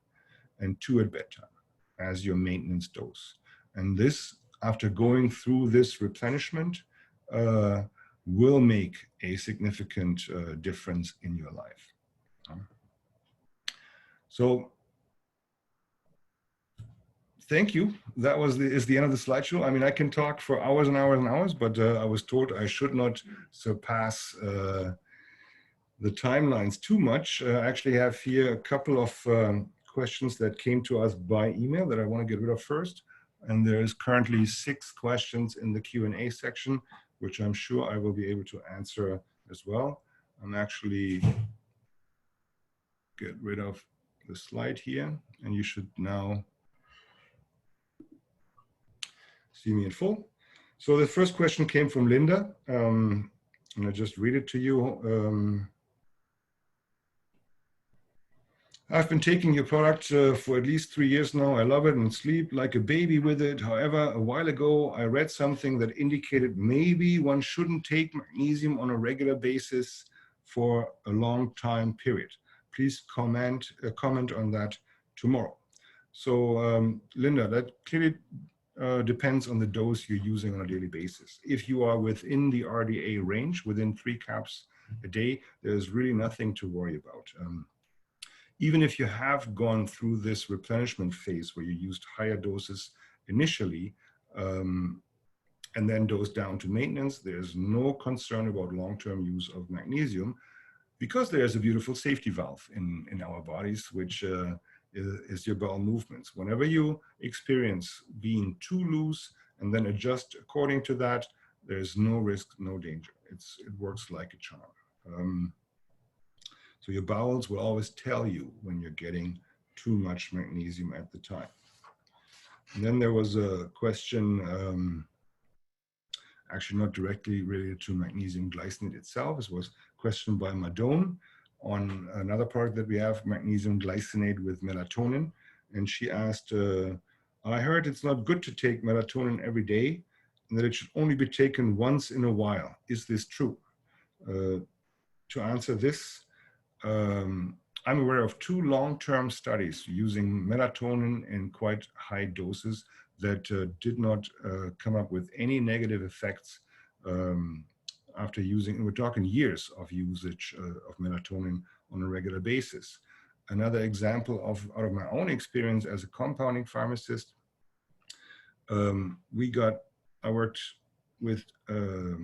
and 2 at bedtime as your maintenance dose. And this, after going through this replenishment, will make a significant difference in your life. So thank you. That is the end of the slideshow. I mean, I can talk for hours and hours and hours, but I was told I should not surpass the timelines too much. I actually have here a couple of questions that came to us by email that I want to get rid of first. And there's currently 6 questions in the Q&A section, which I'm sure I will be able to answer as well. I'm actually get rid of the slide here, and you should now see me in full. So the first question came from Linda, and I just read it to you. I've been taking your product for at least 3 years now. I love it and sleep like a baby with it. However, a while ago, I read something that indicated maybe one shouldn't take magnesium on a regular basis for a long time period. Please comment on that tomorrow. So Linda, that clearly depends on the dose you're using on a daily basis. If you are within the RDA range, within 3 caps a day, there's really nothing to worry about. Even if you have gone through this replenishment phase where you used higher doses initially and then dosed down to maintenance, there's no concern about long-term use of magnesium, because there's a beautiful safety valve in our bodies, which is your bowel movements. Whenever you experience being too loose and then adjust according to that, there's no risk, no danger. It works like a charm. So your bowels will always tell you when you're getting too much magnesium at the time. And then there was a question, actually not directly related to magnesium glycinate itself. It was a question by Madone on another product that we have, magnesium glycinate with melatonin. And she asked, I heard it's not good to take melatonin every day and that it should only be taken once in a while. Is this true? To answer this, I'm aware of 2 long-term studies using melatonin in quite high doses that did not come up with any negative effects after using, we're talking years of usage of melatonin on a regular basis. Another example out of my own experience as a compounding pharmacist, I worked with a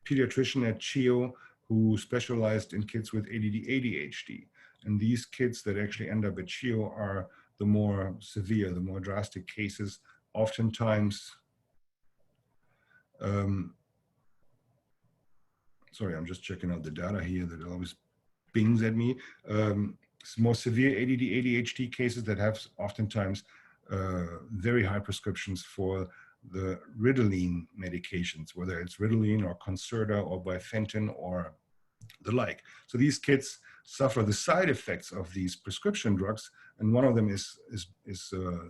pediatrician at CHIO who specialized in kids with ADD, ADHD. And these kids that actually end up at CHIO are the more severe, the more drastic cases. Oftentimes, sorry, I'm just checking out the data here that always bings at me. More severe ADD, ADHD cases that have oftentimes very high prescriptions for the Ritalin medications, whether it's Ritalin or Concerta or Bifenton or the like. So these kids suffer the side effects of these prescription drugs, and one of them is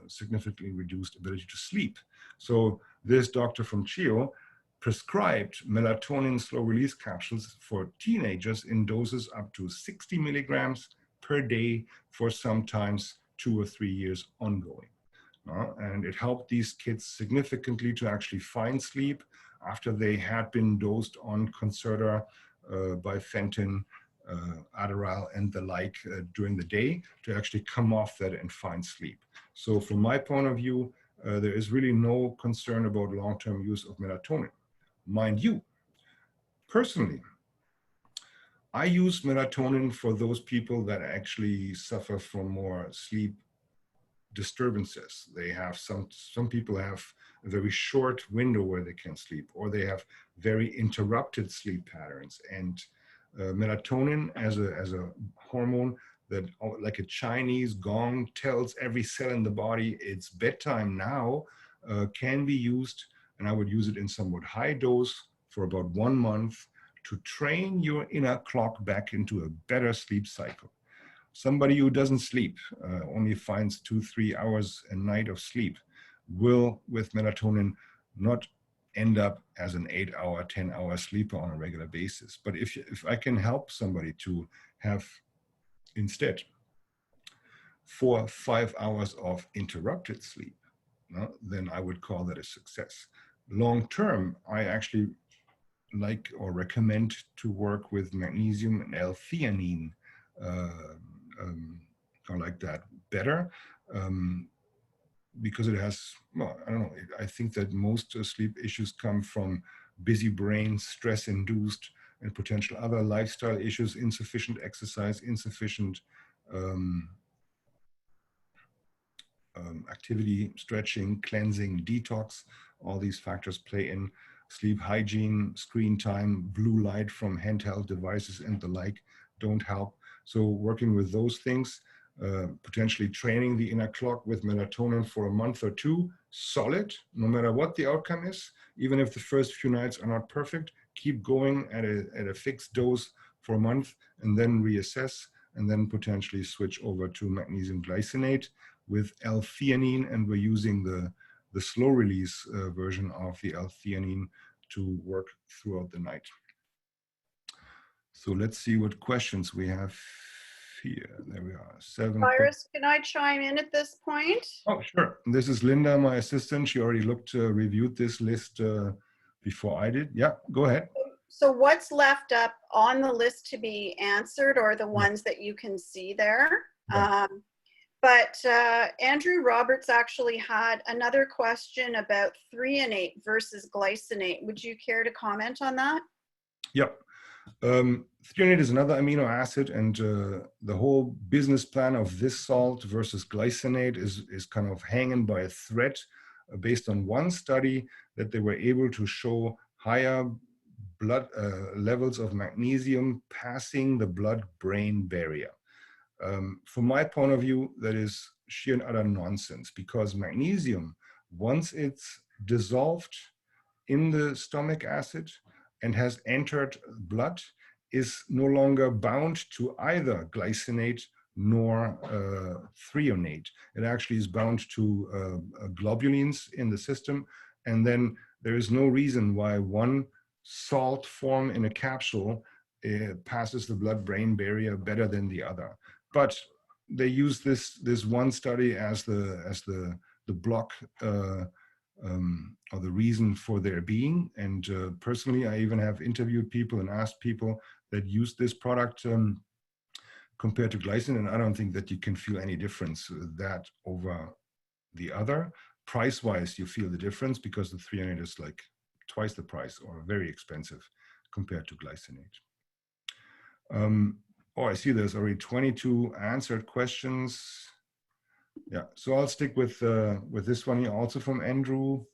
significantly reduced ability to sleep. So this doctor from CHIO prescribed melatonin slow release capsules for teenagers in doses up to 60 milligrams per day for sometimes 2 or 3 years ongoing. And it helped these kids significantly to actually find sleep after they had been dosed on Concerta, Bifenton, Adderall, and the like during the day to actually come off that and find sleep. So from my point of view, there is really no concern about long-term use of melatonin. Mind you, personally, I use melatonin for those people that actually suffer from more sleep disturbances. They have some people have a very short window where they can sleep, or they have very interrupted sleep patterns. And melatonin as a hormone that, like a Chinese gong, tells every cell in the body it's bedtime now, can be used, and I would use it in somewhat high dose for about 1 month to train your inner clock back into a better sleep cycle. Somebody who doesn't sleep, only finds 2-3 hours a night of sleep, will, with melatonin, not end up as an 8-hour, 10-hour sleeper on a regular basis. But if I can help somebody to have instead 4-5 hours of interrupted sleep, then I would call that a success. Long term, I actually like or recommend to work with magnesium and L-theanine. I like that better because it has, well, I don't know, I think that most sleep issues come from busy brains, stress-induced, and potential other lifestyle issues, insufficient exercise, insufficient activity, stretching, cleansing, detox. All these factors play in. Sleep hygiene, screen time, blue light from handheld devices and the like don't help. So working with those things, potentially training the inner clock with melatonin for a month or two, solid, no matter what the outcome is. Even if the first few nights are not perfect, keep going at a fixed dose for a month and then reassess, and then potentially switch over to magnesium glycinate with L-theanine, and we're using the slow release version of the L-theanine to work throughout the night. So let's see what questions we have here. There we are, 7. Cyrus, can I chime in at this point? Oh, sure. This is Linda, my assistant. She already reviewed this list before I did. Yeah, go ahead. So what's left up on the list to be answered are the ones that you can see there. Yeah. But Andrew Roberts actually had another question about threonate versus glycinate. Would you care to comment on that? Yep. Threonate is another amino acid, and the whole business plan of this salt versus glycinate is kind of hanging by a thread based on one study that they were able to show higher blood levels of magnesium passing the blood-brain barrier. From my point of view, that is sheer and utter nonsense, because magnesium, once it's dissolved in the stomach acid and has entered blood, is no longer bound to either glycinate nor threonate. It actually is bound to globulins in the system, and then there is no reason why one salt form in a capsule passes the blood-brain barrier better than the other. But they use this one study as the block or the reason for their being. And personally, I even have interviewed people and asked people that use this product compared to glycine, and I don't think that you can feel any difference that over the other. Price-wise, you feel the difference because the threonate is like twice the price or very expensive compared to glycinate. Oh, I see there's already 22 answered questions. Yeah, so I'll stick with this one here, also from Andrew.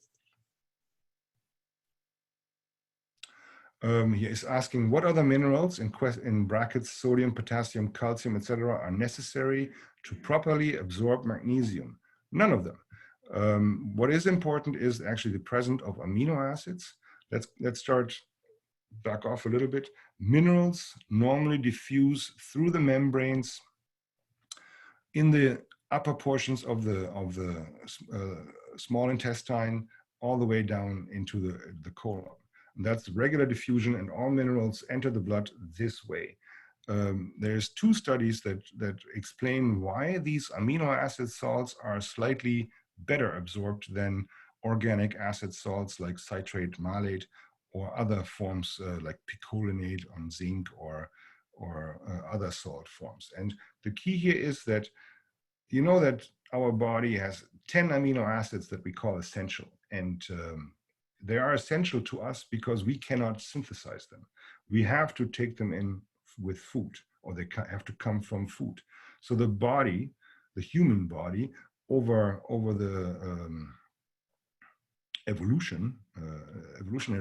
He is asking what other minerals, in brackets, sodium, potassium, calcium, etc., are necessary to properly absorb magnesium? None of them. What is important is actually the presence of amino acids. Let's start back off a little bit. Minerals normally diffuse through the membranes in the upper portions of the small intestine all the way down into the colon. And that's regular diffusion, and all minerals enter the blood this way. There's two studies that explain why these amino acid salts are slightly better absorbed than organic acid salts like citrate, malate, or other forms like picolinate on zinc or other salt forms. And the key here is that you know that our body has 10 amino acids that we call essential, and they are essential to us because we cannot synthesize them. We have to take them in with food, or they have to come from food. So the body, the human body, over the evolutionary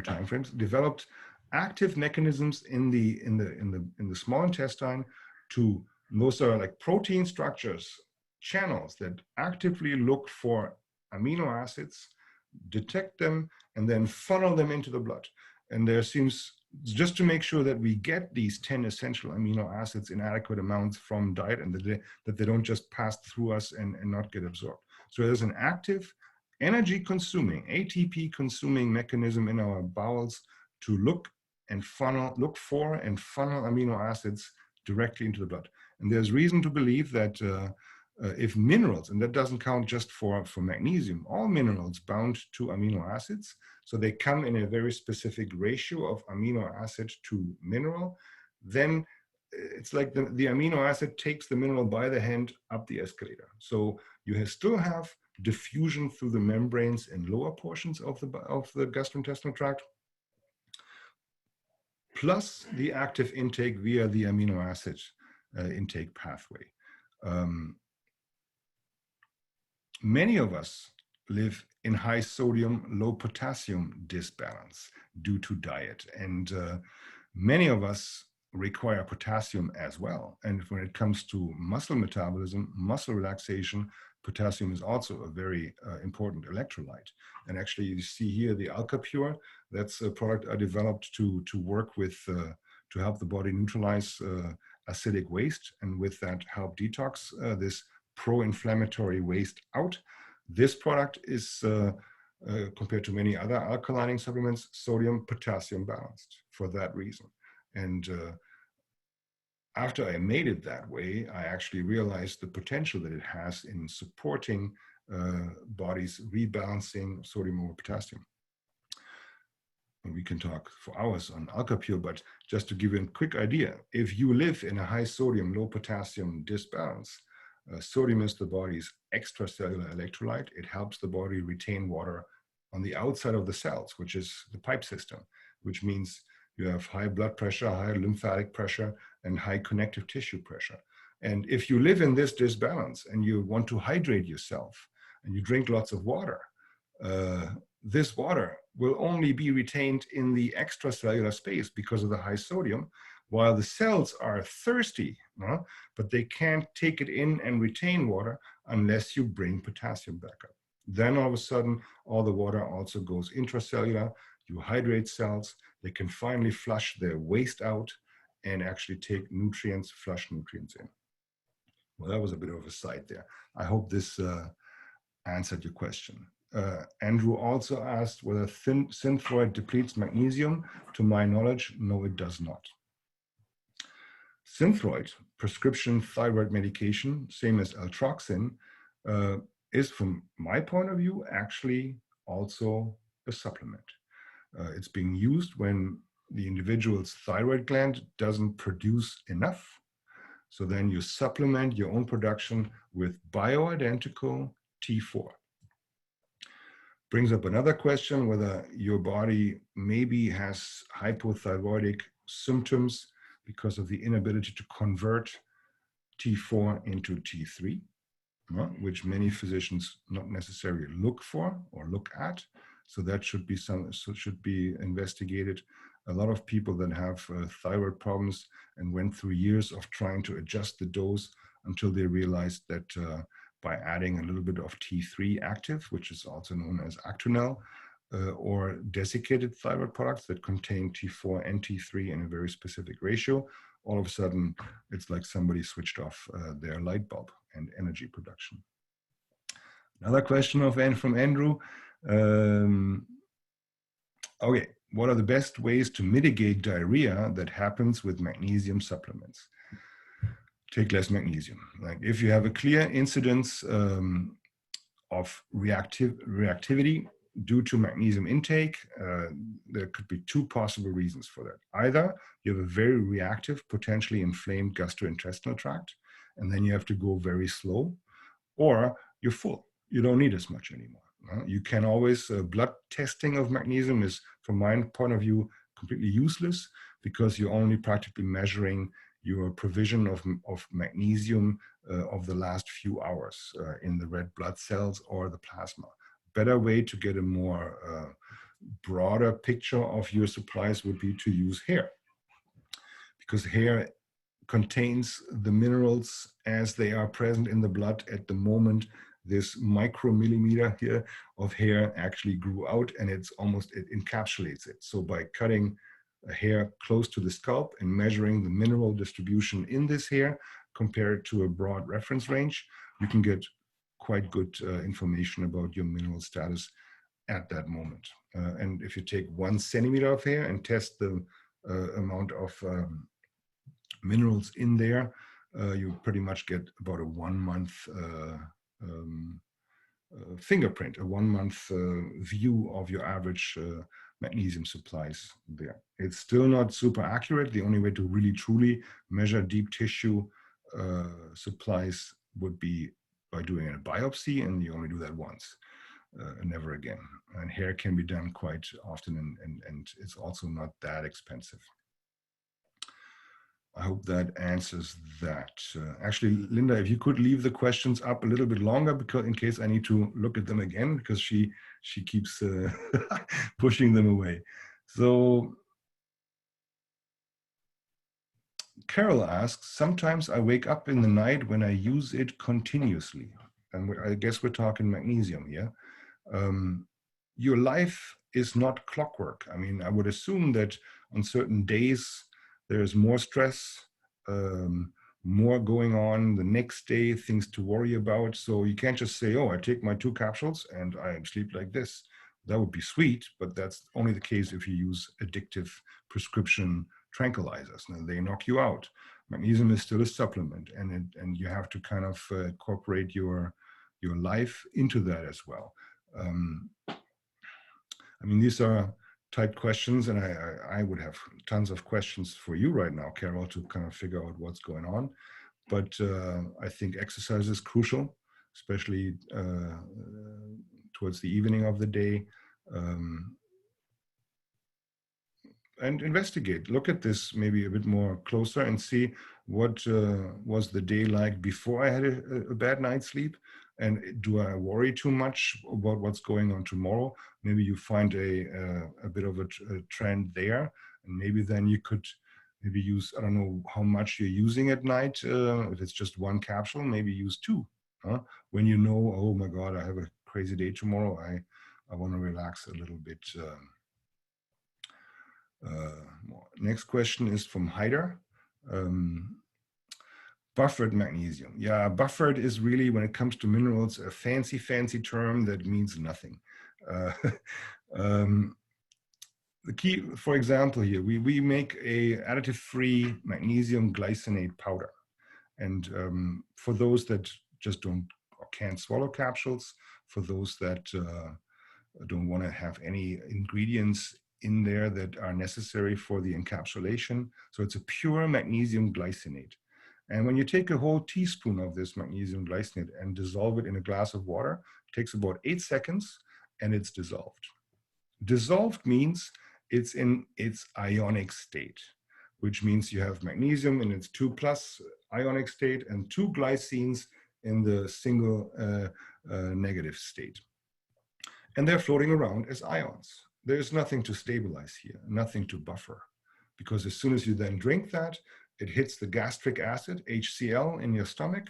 timeframes, developed active mechanisms in the small intestine to, those are like protein structures, channels that actively look for amino acids, detect them, and then funnel them into the blood. And there seems, just to make sure that we get these 10 essential amino acids in adequate amounts from diet, and that they don't just pass through us and not get absorbed. So there's an active energy consuming, ATP consuming mechanism in our bowels to look for and funnel amino acids directly into the blood. And there's reason to believe that if minerals, and that doesn't count just for magnesium, all minerals bound to amino acids, so they come in a very specific ratio of amino acid to mineral, then it's like the amino acid takes the mineral by the hand up the escalator. So you still have diffusion through the membranes in lower portions of the gastrointestinal tract, plus the active intake via the amino acid intake pathway. Many of us live in high sodium, low potassium disbalance due to diet. And many of us require potassium as well. And when it comes to muscle metabolism, muscle relaxation, potassium is also a very important electrolyte. And actually, you see here the AlkaPure. That's a product I developed to work with, to help the body neutralize acidic waste, and with that help detox this pro-inflammatory waste out. This product is, compared to many other alkalining supplements, sodium potassium balanced for that reason. And after I made it that way, I actually realized the potential that it has in supporting body's rebalancing sodium over potassium. And we can talk for hours on AlkaPure, but just to give you a quick idea, if you live in a high sodium, low potassium disbalance, sodium is the body's extracellular electrolyte. It helps the body retain water on the outside of the cells, which is the pipe system, which means you have high blood pressure, high lymphatic pressure, and high connective tissue pressure. And if you live in this disbalance and you want to hydrate yourself and you drink lots of water, this water will only be retained in the extracellular space because of the high sodium, while the cells are thirsty, but they can't take it in and retain water unless you bring potassium back up. Then all of a sudden, all the water also goes intracellular. You hydrate cells. They can finally flush their waste out and actually take nutrients, flush nutrients in. Well, that was a bit of a side there. I hope this answered your question. Andrew also asked whether Synthroid depletes magnesium. To my knowledge, no, it does not. Synthroid, prescription thyroid medication, same as Altroxin, is, from my point of view, actually also a supplement. It's being used when the individual's thyroid gland doesn't produce enough. So then you supplement your own production with bioidentical T4. Brings up another question, whether your body maybe has hypothyroidic symptoms because of the inability to convert T4 into T3, which many physicians not necessarily look for or look at. So that should be investigated. A lot of people that have thyroid problems and went through years of trying to adjust the dose until they realized that by adding a little bit of T3 active, which is also known as Actonel, or desiccated thyroid products that contain T4 and T3 in a very specific ratio, all of a sudden it's like somebody switched off their light bulb and energy production. Another question from Andrew. Okay, what are the best ways to mitigate diarrhea that happens with magnesium supplements? Take less magnesium. Like if you have a clear incidence of reactivity due to magnesium intake, there could be two possible reasons for that. Either you have a very reactive, potentially inflamed gastrointestinal tract, and then you have to go very slow, or you're full. You don't need as much anymore. You can always, blood testing of magnesium is, from my point of view, completely useless because you're only practically measuring your provision of magnesium of the last few hours in the red blood cells or the plasma. Better way to get a more broader picture of your supplies would be to use hair, because hair contains the minerals as they are present in the blood at the moment this micromillimeter here of hair actually grew out, and it encapsulates it. So by cutting a hair close to the scalp and measuring the mineral distribution in this hair compared to a broad reference range, you can get quite good information about your mineral status at that moment. And if you take 1 centimeter of hair and test the amount of minerals in there, you pretty much get about a 1 month fingerprint, a 1 month view of your average magnesium supplies there. It's still not super accurate. The only way to really truly measure deep tissue supplies would be by doing a biopsy, and you only do that once, never again. And hair can be done quite often, and it's also not that expensive. I hope that answers that. Actually, Linda, if you could leave the questions up a little bit longer, because in case I need to look at them again, because she keeps pushing them away. So Carol asks, sometimes I wake up in the night when I use it continuously. And I guess we're talking magnesium here. Your life is not clockwork. I mean, I would assume that on certain days, there's more stress, more going on the next day, things to worry about. So you can't just say, oh, I take my 2 capsules and I sleep like this. That would be sweet, but that's only the case if you use addictive prescription tranquilizers. Now, they knock you out. Magnesium is still a supplement, and you have to kind of incorporate your life into that as well. I mean, these are type questions, and I would have tons of questions for you right now, Carol, to kind of figure out what's going on. But I think exercise is crucial, especially towards the evening of the day. And investigate, look at this maybe a bit more closer and see what was the day like before I had a bad night's sleep. And do I worry too much about what's going on tomorrow? Maybe you find a bit of a trend there, and maybe then you could maybe use, I don't know how much you're using at night. If it's just 1 capsule, maybe use 2. When you know, oh my God, I have a crazy day tomorrow, I want to relax a little bit more. Next question is from Haider. Buffered magnesium. Yeah, buffered is really, when it comes to minerals, a fancy term that means nothing. The key, for example, here, we make a additive-free magnesium glycinate powder. And for those that just don't or can't swallow capsules, for those that don't want to have any ingredients in there that are necessary for the encapsulation, so it's a pure magnesium glycinate. And when you take a whole teaspoon of this magnesium glycinate and dissolve it in a glass of water, it takes about 8 seconds and it's dissolved. Dissolved means it's in its ionic state, which means you have magnesium in its 2+ ionic state and 2 glycines in the single negative state. And they're floating around as ions. there's nothing to stabilize here, nothing to buffer. Because as soon as you then drink that, it hits the gastric acid, HCl, in your stomach.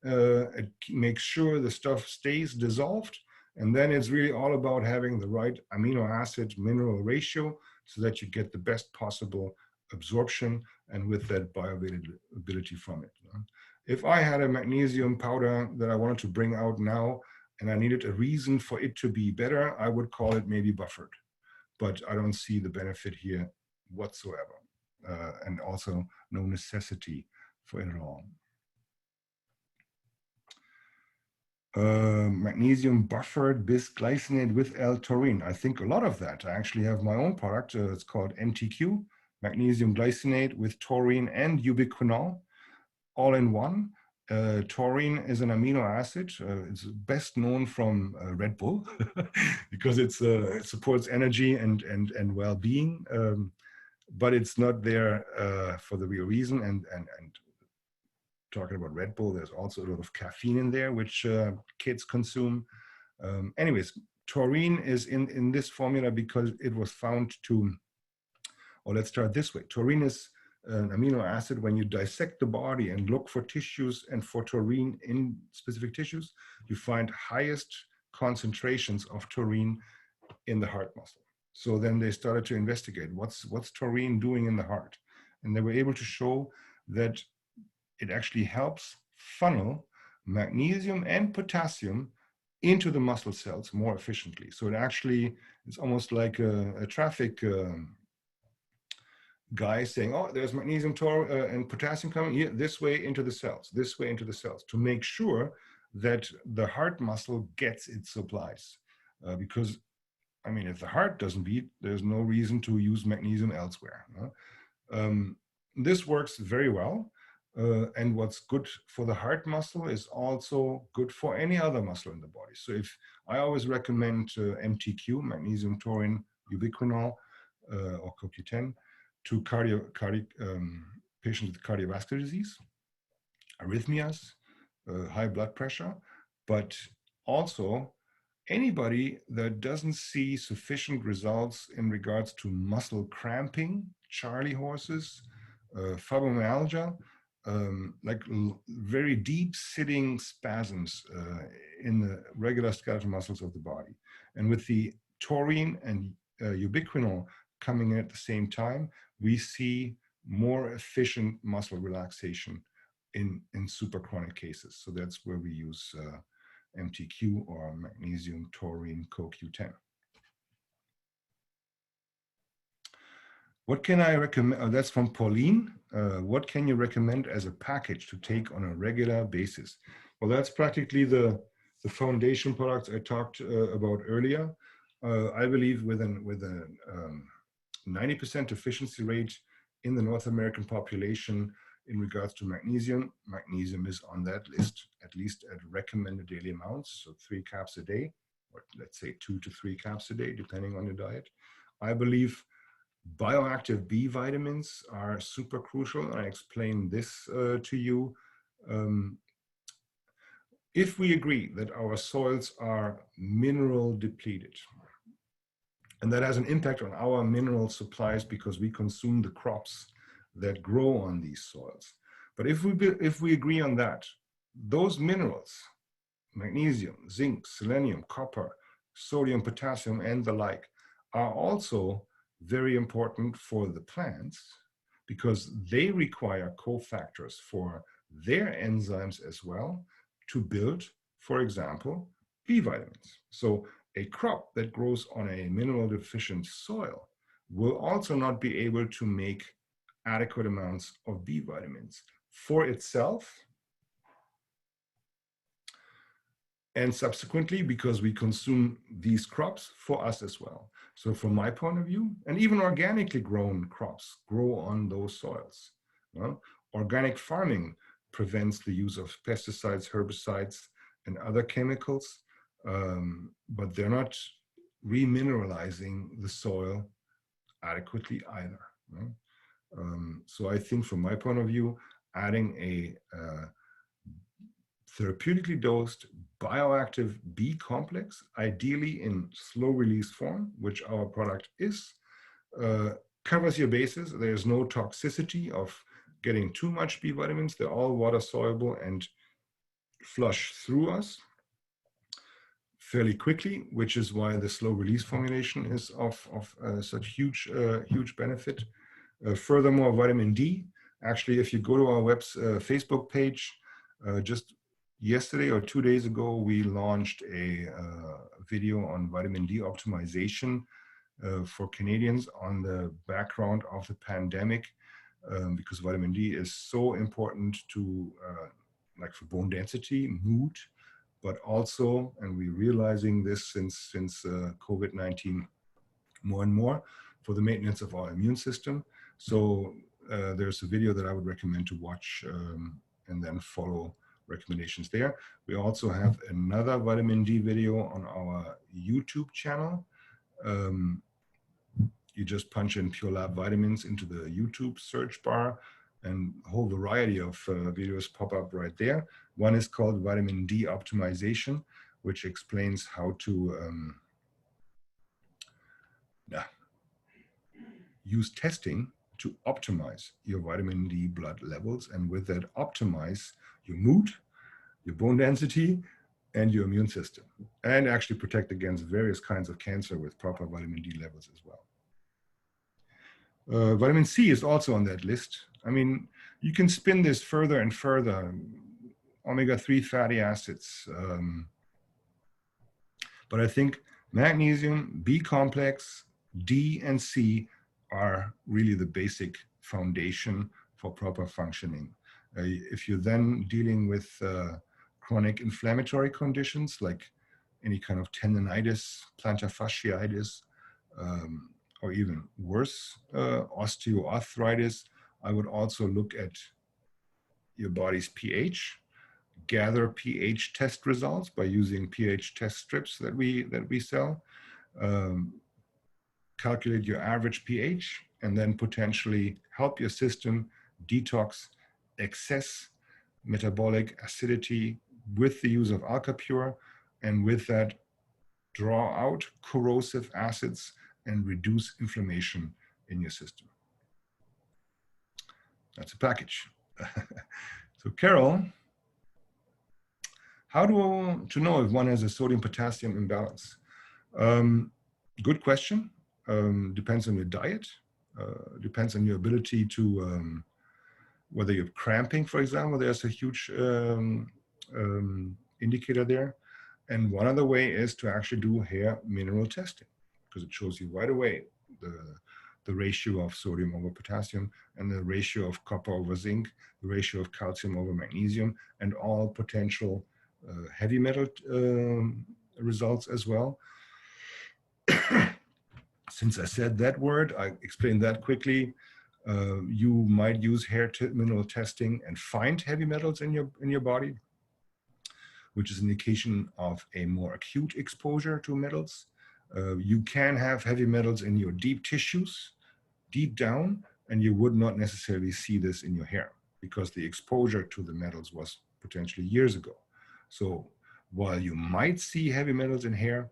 It makes sure the stuff stays dissolved. And then it's really all about having the right amino acid mineral ratio so that you get the best possible absorption and with that bioavailability from it. If I had a magnesium powder that I wanted to bring out now and I needed a reason for it to be better, I would call it maybe buffered. But I don't see the benefit here whatsoever. And also no necessity for it at all. Magnesium buffered bisglycinate with L-taurine. I think a lot of that. I actually have my own product. It's called MTQ, Magnesium Glycinate with taurine and ubiquinol, all in one. Taurine is an amino acid. It's best known from Red Bull because it supports energy and well-being, but it's not there for the real reason. And talking about Red Bull, there's also a lot of caffeine in there, which kids consume. Anyways, taurine is in this formula because it was found to, or let's start this way. Taurine is an amino acid. When you dissect the body and look for tissues and for taurine in specific tissues, you find highest concentrations of taurine in the heart muscle. So then they started to investigate what's taurine doing in the heart. And they were able to show that it actually helps funnel magnesium and potassium into the muscle cells more efficiently. So it actually is almost like a traffic guy saying, oh, there's magnesium and potassium coming here, this way into the cells, this way into the cells, to make sure that the heart muscle gets its supplies. Because, I mean, if the heart doesn't beat, there's no reason to use magnesium elsewhere. This works very well. And what's good for the heart muscle is also good for any other muscle in the body. So if I always recommend MTQ, magnesium taurine ubiquinol, or CoQ10, to patients with cardiovascular disease, arrhythmias, high blood pressure, but also anybody that doesn't see sufficient results in regards to muscle cramping, Charlie horses, fibromyalgia, like very deep sitting spasms in the regular skeletal muscles of the body. And with the taurine and ubiquinol coming in at the same time, we see more efficient muscle relaxation in suprachronic cases. So that's where we use MTQ or magnesium taurine CoQ10. What can I recommend? Oh, that's from Pauline. What can you recommend as a package to take on a regular basis? Well, that's practically the foundation products I talked about earlier. I believe with a 90% efficiency rate in the North American population in regards to magnesium, magnesium is on that list, at least at recommended daily amounts, so 3 caps a day, or let's say 2 to 3 caps a day, depending on your diet. I believe bioactive B vitamins are super crucial. I explain this to you. If we agree that our soils are mineral depleted, and that has an impact on our mineral supplies because we consume the crops that grow on these soils. But if we agree on that, those minerals, magnesium, zinc, selenium, copper, sodium, potassium, and the like, are also very important for the plants because they require cofactors for their enzymes as well to build, for example, B vitamins. So a crop that grows on a mineral deficient soil will also not be able to make adequate amounts of B vitamins for itself, and subsequently because we consume these crops for us as well. So from my point of view, and even organically grown crops grow on those soils. Organic farming prevents the use of pesticides, herbicides, and other chemicals, but they're not remineralizing the soil adequately either. So I think from my point of view, adding a therapeutically dosed bioactive B complex, ideally in slow release form, which our product is, covers your bases. There's no toxicity of getting too much B vitamins. They're all water soluble and flush through us fairly quickly, which is why the slow release formulation is of such huge benefit. Furthermore, vitamin D, actually, if you go to our Facebook page, just yesterday or 2 days ago, we launched a video on vitamin D optimization for Canadians on the background of the pandemic, because vitamin D is so important to like for bone density, mood, but also, and we're realizing this since COVID-19 more and more, for the maintenance of our immune system. So there's a video that I would recommend to watch and then follow recommendations there. We also have another vitamin D video on our YouTube channel. You just punch in Pure Lab Vitamins into the YouTube search bar, and a whole variety of videos pop up right there. One is called Vitamin D Optimization, which explains how to use testing to optimize your vitamin D blood levels, and with that optimize your mood, your bone density, and your immune system, and actually protect against various kinds of cancer with proper vitamin D levels as well. Vitamin C is also on that list. I mean, you can spin this further and further. Omega-3 fatty acids. But I think magnesium, B complex, D, and C are really the basic foundation for proper functioning. If you're then dealing with chronic inflammatory conditions like any kind of tendinitis, plantar fasciitis, or even worse, osteoarthritis, I would also look at your body's pH, gather pH test results by using pH test strips that we sell, calculate your average pH, and then potentially help your system detox excess metabolic acidity with the use of AlkaPure, and with that draw out corrosive acids and reduce inflammation in your system. That's a package. So Carol, how to know if one has a sodium-potassium imbalance? Good question. Depends on your diet. Depends on your ability to, whether you're cramping, for example, there's a huge indicator there. And one other way is to actually do hair mineral testing, because it shows you right away the ratio of sodium over potassium and the ratio of copper over zinc, the ratio of calcium over magnesium, and all potential heavy metal results as well. Since I said that word, I explained that quickly. You might use hair mineral testing and find heavy metals in your body, which is an indication of a more acute exposure to metals. You can have heavy metals in your deep tissues, deep down, and you would not necessarily see this in your hair because the exposure to the metals was potentially years ago. So while you might see heavy metals in hair,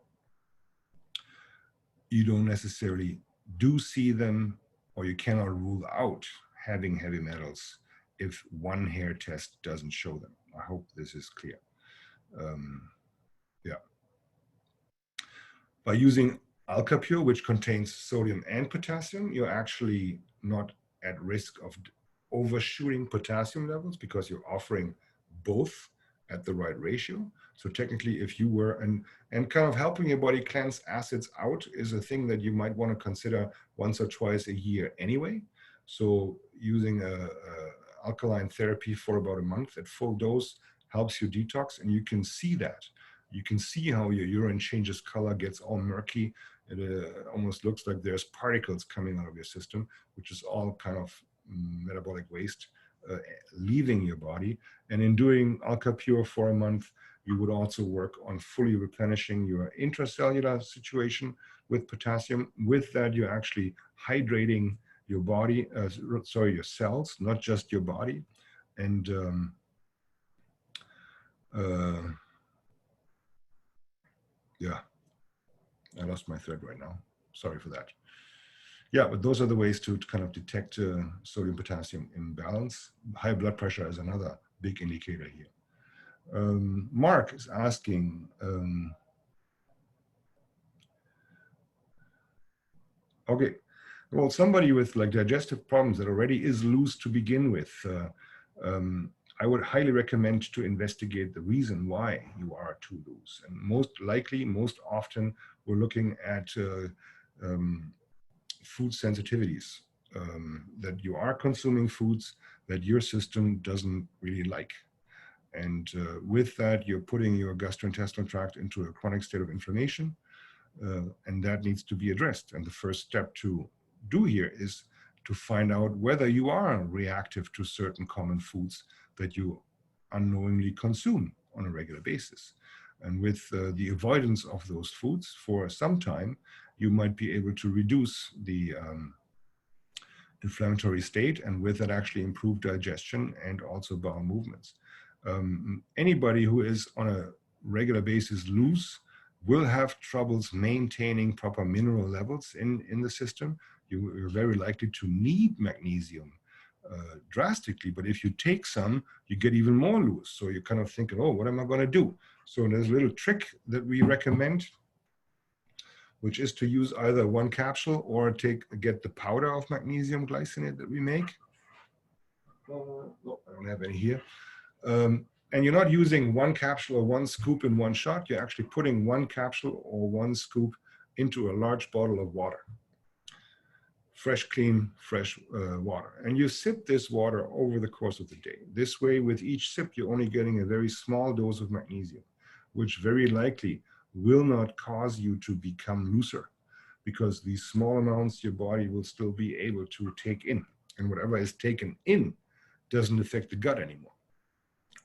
you don't necessarily do see them, or you cannot rule out having heavy metals if one hair test doesn't show them. I hope this is clear. Yeah. By using AlkaPure, which contains sodium and potassium, you're actually not at risk of overshooting potassium levels because you're offering both at the right ratio. So technically, if you were, and kind of helping your body cleanse acids out is a thing that you might want to consider once or twice a year anyway. So using a alkaline therapy for about a month at full dose helps you detox, and you can see that. You can see how your urine changes color, gets all murky. It almost looks like there's particles coming out of your system, which is all kind of metabolic waste leaving your body. And in doing AlkaPure for a month, you would also work on fully replenishing your intracellular situation with potassium. With that, you're actually hydrating your body, your cells, not just your body. And Yeah, I lost my thread right now. Sorry for that. Yeah, but those are the ways to kind of detect sodium-potassium imbalance. High blood pressure is another big indicator here. Mark is asking, okay, well, somebody with like digestive problems that already is loose to begin with, I would highly recommend to investigate the reason why you are too loose. And most likely, most often, we're looking at food sensitivities, that you are consuming foods that your system doesn't really like. And with that, you're putting your gastrointestinal tract into a chronic state of inflammation, and that needs to be addressed. And the first step to do here is to find out whether you are reactive to certain common foods that you unknowingly consume on a regular basis. And with the avoidance of those foods for some time, you might be able to reduce the inflammatory state, and with that actually improve digestion and also bowel movements. Anybody who is on a regular basis loose will have troubles maintaining proper mineral levels in the system. You're very likely to need magnesium drastically, but if you take some, you get even more loose. So you're kind of thinking, oh, what am I going to do? So there's a little trick that we recommend, which is to use either one capsule or get the powder of magnesium glycinate that we make. No, I don't have any here. And you're not using one capsule or one scoop in one shot. You're actually putting one capsule or one scoop into a large bottle of water. Fresh, clean, fresh water. And you sip this water over the course of the day. This way, with each sip, you're only getting a very small dose of magnesium, which very likely will not cause you to become looser, because these small amounts your body will still be able to take in. And whatever is taken in doesn't affect the gut anymore,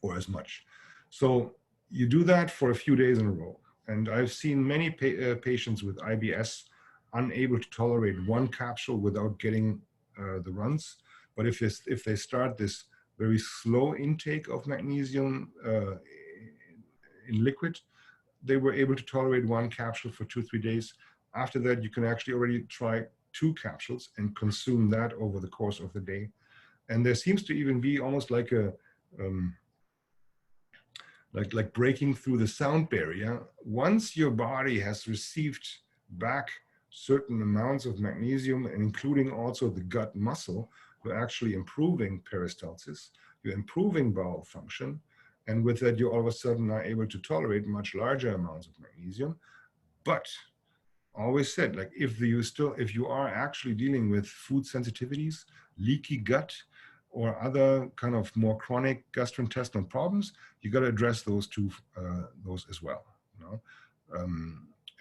or as much. So you do that for a few days in a row. And I've seen many patients with IBS unable to tolerate one capsule without getting the runs. But if they start this very slow intake of magnesium in liquid, they were able to tolerate one capsule for 2-3 days. After that, you can actually already try 2 capsules and consume that over the course of the day. And there seems to even be almost like a like breaking through the sound barrier. Once your body has received back certain amounts of magnesium, and including also the gut muscle, you're actually improving peristalsis, you're improving bowel function, and with that, you all of a sudden are able to tolerate much larger amounts of magnesium. But always said, like if you are actually dealing with food sensitivities, leaky gut, or other kind of more chronic gastrointestinal problems, you got to address those as well, you know,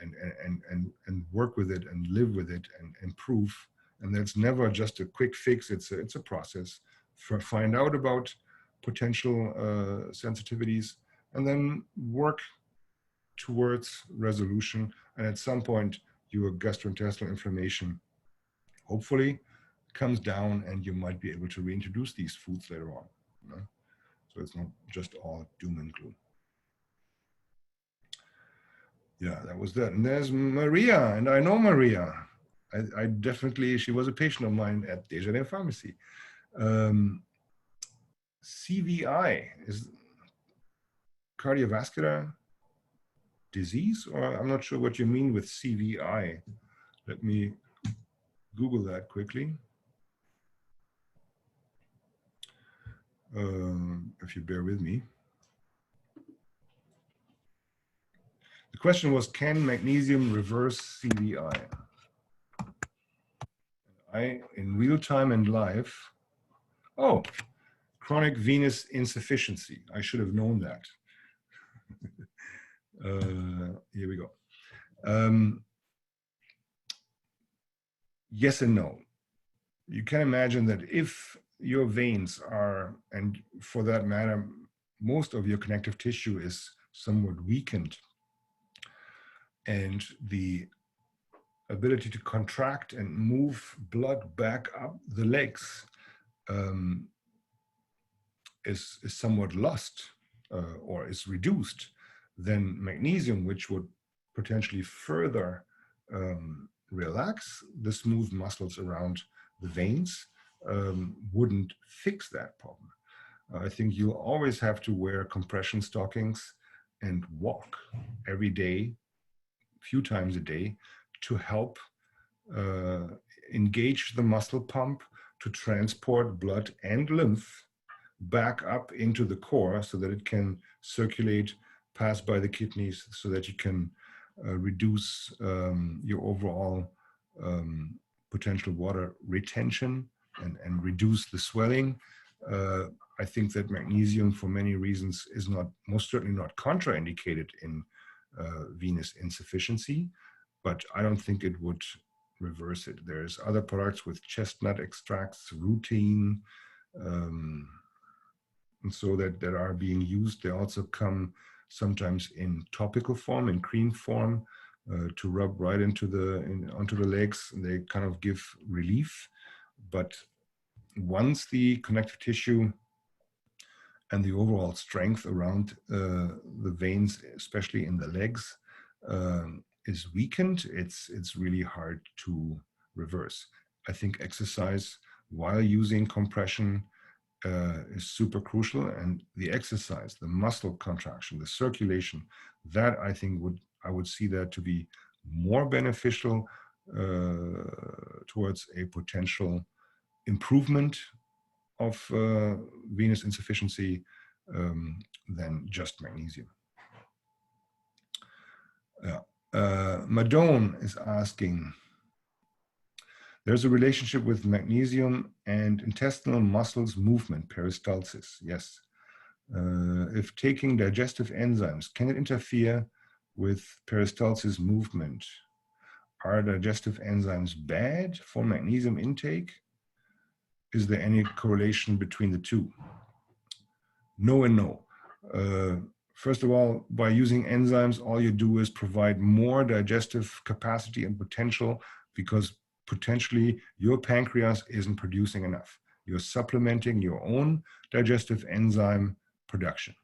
and work with it and live with it and improve. And that's never just a quick fix. It's a process. Find out about potential sensitivities, and then work towards resolution. And at some point, your gastrointestinal inflammation hopefully comes down, and you might be able to reintroduce these foods later on. You know? So it's not just all doom and gloom. Yeah, that was that. And there's Maria, and I know Maria. I definitely, she was a patient of mine at Desjardins Pharmacy. CVI is cardiovascular disease, or I'm not sure what you mean with CVI. Let me Google that quickly. If you bear with me. The question was, can magnesium reverse CVI? In real time and live, oh, chronic venous insufficiency. I should have known that. Here we go. Yes and no. You can imagine that if your veins are, and for that matter, most of your connective tissue is somewhat weakened, and the ability to contract and move blood back up the legs is somewhat lost, or is reduced, then magnesium, which would potentially further relax the smooth muscles around the veins, wouldn't fix that problem. I think you always have to wear compression stockings and walk every day, a few times a day, to help engage the muscle pump to transport blood and lymph back up into the core so that it can circulate, pass by the kidneys, so that you can reduce your overall potential water retention and reduce the swelling. I think that magnesium, for many reasons, is most certainly not contraindicated in venous insufficiency, but I don't think it would reverse it. There's other products with chestnut extracts, rutin, and so that are being used. They also come sometimes in topical form, in cream form, to rub right onto the legs, and they kind of give relief. But once the connective tissue and the overall strength around the veins, especially in the legs, is weakened, it's really hard to reverse. I think exercise while using compression is super crucial, and the exercise, the muscle contraction, the circulation, that I think I would see that to be more beneficial towards a potential improvement of venous insufficiency than just magnesium. Madone is asking, there's a relationship with magnesium and intestinal muscles movement, peristalsis. Yes. If taking digestive enzymes, can it interfere with peristalsis movement? Are digestive enzymes bad for magnesium intake? Is there any correlation between the two? No and no. First of all, by using enzymes, all you do is provide more digestive capacity and potential, because potentially your pancreas isn't producing enough. You're supplementing your own digestive enzyme production.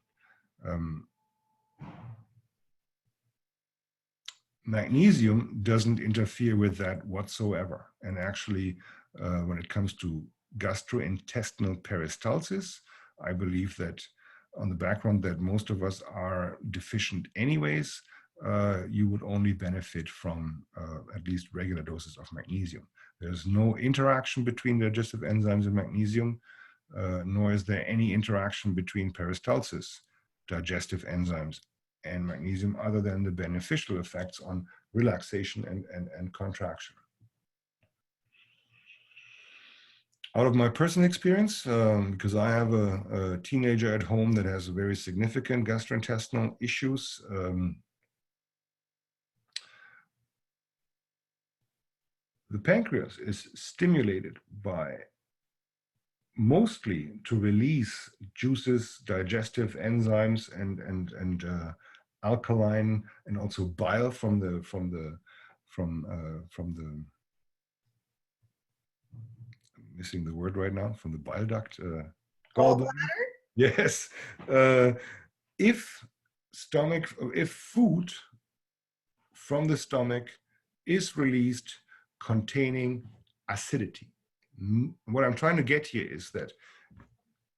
Magnesium doesn't interfere with that whatsoever. And actually, when it comes to gastrointestinal peristalsis, I believe that on the background that most of us are deficient anyways, you would only benefit from at least regular doses of magnesium. There's no interaction between digestive enzymes and magnesium, nor is there any interaction between peristalsis, digestive enzymes, and magnesium, other than the beneficial effects on relaxation and contraction. Out of my personal experience, because I have a teenager at home that has very significant gastrointestinal issues, the pancreas is stimulated by mostly to release juices, digestive enzymes, and alkaline, and also bile from the missing the word right now, from the bile duct. Gallbladder? Yes. If food from the stomach is released containing acidity. What I'm trying to get here is that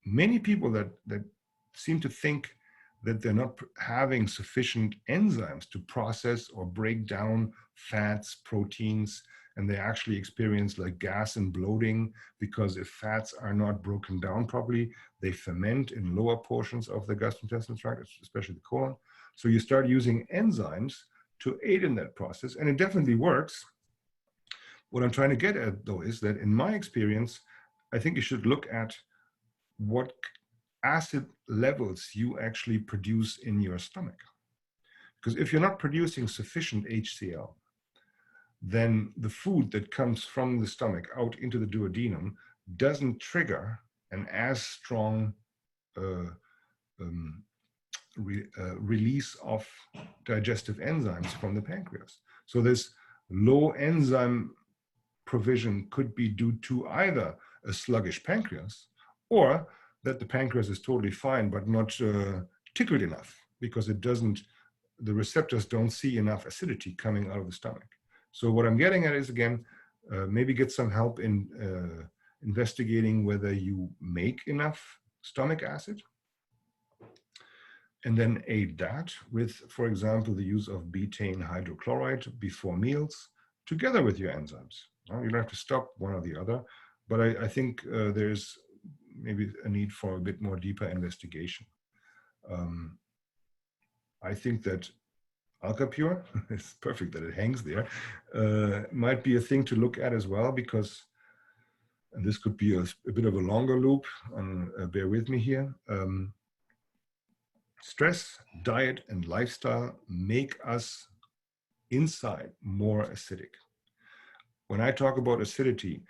many people that seem to think that they're not having sufficient enzymes to process or break down fats, proteins, and they actually experience like gas and bloating, because if fats are not broken down properly, they ferment in lower portions of the gastrointestinal tract, especially the colon. So you start using enzymes to aid in that process, and it definitely works. What I'm trying to get at, though, is that in my experience, I think you should look at what acid levels you actually produce in your stomach. Because if you're not producing sufficient HCl, then the food that comes from the stomach out into the duodenum doesn't trigger an as strong release of digestive enzymes from the pancreas. So this low enzyme provision could be due to either a sluggish pancreas, or that the pancreas is totally fine but not tickled enough because the receptors don't see enough acidity coming out of the stomach. So what I'm getting at is, again, maybe get some help in investigating whether you make enough stomach acid, and then aid that with, for example, the use of betaine hydrochloride before meals, together with your enzymes. You don't have to stop one or the other, but I think there's maybe a need for a bit more deeper investigation. I think that AlkaPure, it's perfect that it hangs there, might be a thing to look at as well, because, and this could be a bit of a longer loop, and bear with me here. Stress, diet, and lifestyle make us inside more acidic. When I talk about acidity,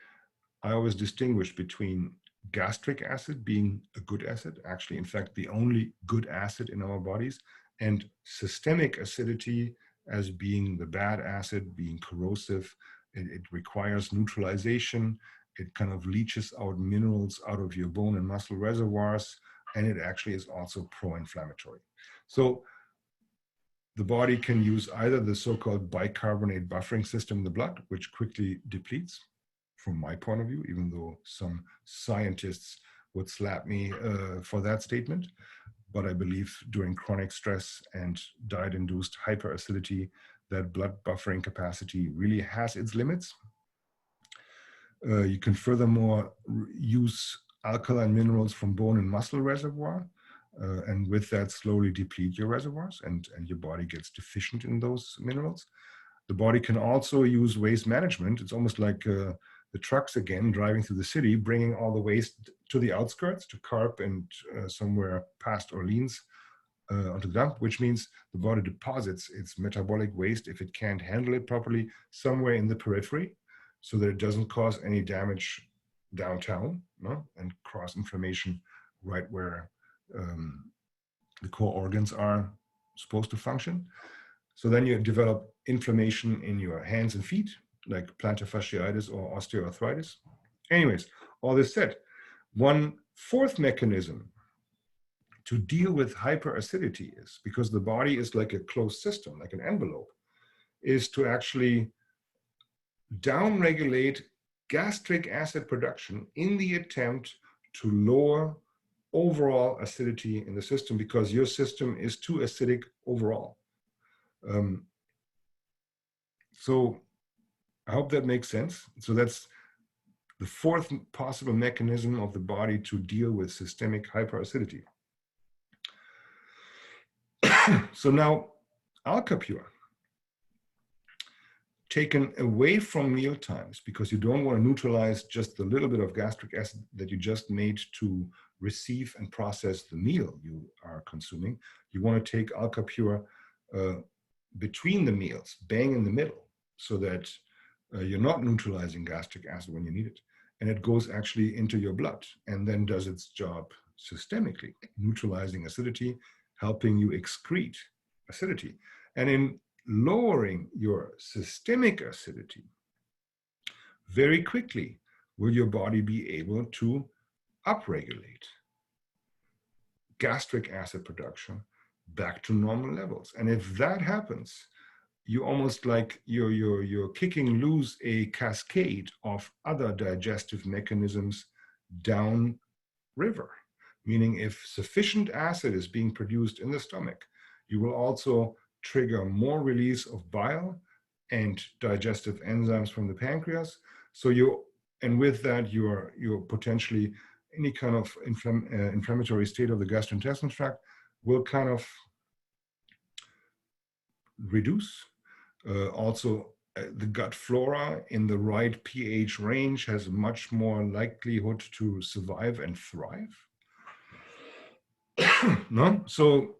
I always distinguish between gastric acid being a good acid, actually, in fact, the only good acid in our bodies, and systemic acidity as being the bad acid, being corrosive. It requires neutralization. It kind of leaches out minerals out of your bone and muscle reservoirs, and it actually is also pro-inflammatory. So the body can use either the so-called bicarbonate buffering system in the blood, which quickly depletes, from my point of view, even though some scientists would slap me for that statement. But I believe during chronic stress and diet-induced hyperacidity, that blood buffering capacity really has its limits. You can furthermore use alkaline minerals from bone and muscle reservoir, and with that slowly deplete your reservoirs, and your body gets deficient in those minerals. The body can also use waste management. It's almost like the trucks again driving through the city, bringing all the waste to the outskirts, to Carp and somewhere past Orleans onto the dump, which means the body deposits its metabolic waste, if it can't handle it properly, somewhere in the periphery, so that it doesn't cause any damage downtown, and cross inflammation right where the core organs are supposed to function. So then you develop inflammation in your hands and feet, like plantar fasciitis or osteoarthritis. Anyways, all this said, one fourth mechanism to deal with hyperacidity is, because the body is like a closed system, like an envelope, is to actually downregulate gastric acid production in the attempt to lower overall acidity in the system, because your system is too acidic overall. So I hope that makes sense. So that's the fourth possible mechanism of the body to deal with systemic hyperacidity. So now, AlkaPure, taken away from meal times, because you don't want to neutralize just the little bit of gastric acid that you just made to receive and process the meal you are consuming. You want to take AlkaPure between the meals, bang in the middle, so that you're not neutralizing gastric acid when you need it. And it goes actually into your blood and then does its job systemically, neutralizing acidity, helping you excrete acidity. And in lowering your systemic acidity, very quickly will your body be able to upregulate gastric acid production back to normal levels. And if that happens, you almost like you're kicking loose a cascade of other digestive mechanisms down river. Meaning, if sufficient acid is being produced in the stomach, you will also trigger more release of bile and digestive enzymes from the pancreas. So and with that, you're potentially any kind of inflammatory state of the gastrointestinal tract will kind of reduce. Also, the gut flora in the right pH range has much more likelihood to survive and thrive. No? So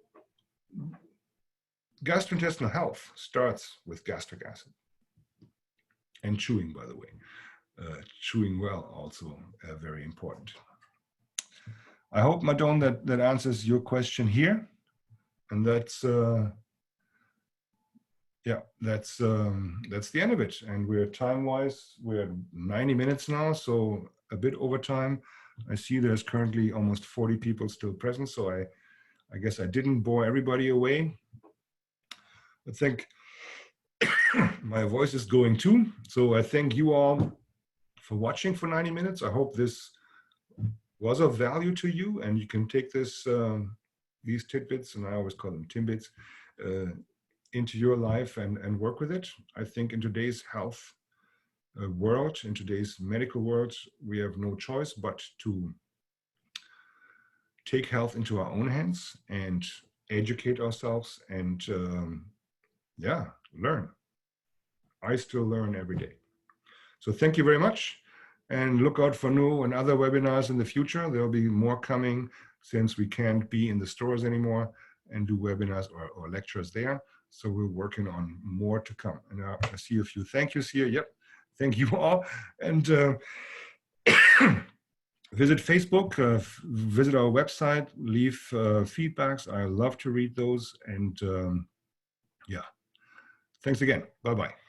gastrointestinal health starts with gastric acid. And chewing, by the way. Chewing well, also very important. I hope, Madon, that answers your question here. And that's that's the end of it. And we're time-wise, we're at 90 minutes now, so a bit over time. I see there's currently almost 40 people still present, so I guess I didn't bore everybody away. I think my voice is going too. So I thank you all for watching for 90 minutes. I hope this was of value to you, and you can take this these tidbits, and I always call them timbits, into your life and work with it. I think in today's health world, in today's medical world, we have no choice but to take health into our own hands and educate ourselves and yeah, learn. I still learn every day. So thank you very much, and look out for new and other webinars in the future. There'll be more coming since we can't be in the stores anymore and do webinars or lectures there. So we're working on more to come. And I see a few thank yous here. Yep. Thank you all. And visit Facebook, visit our website, leave feedbacks. I love to read those. And yeah, thanks again. Bye-bye.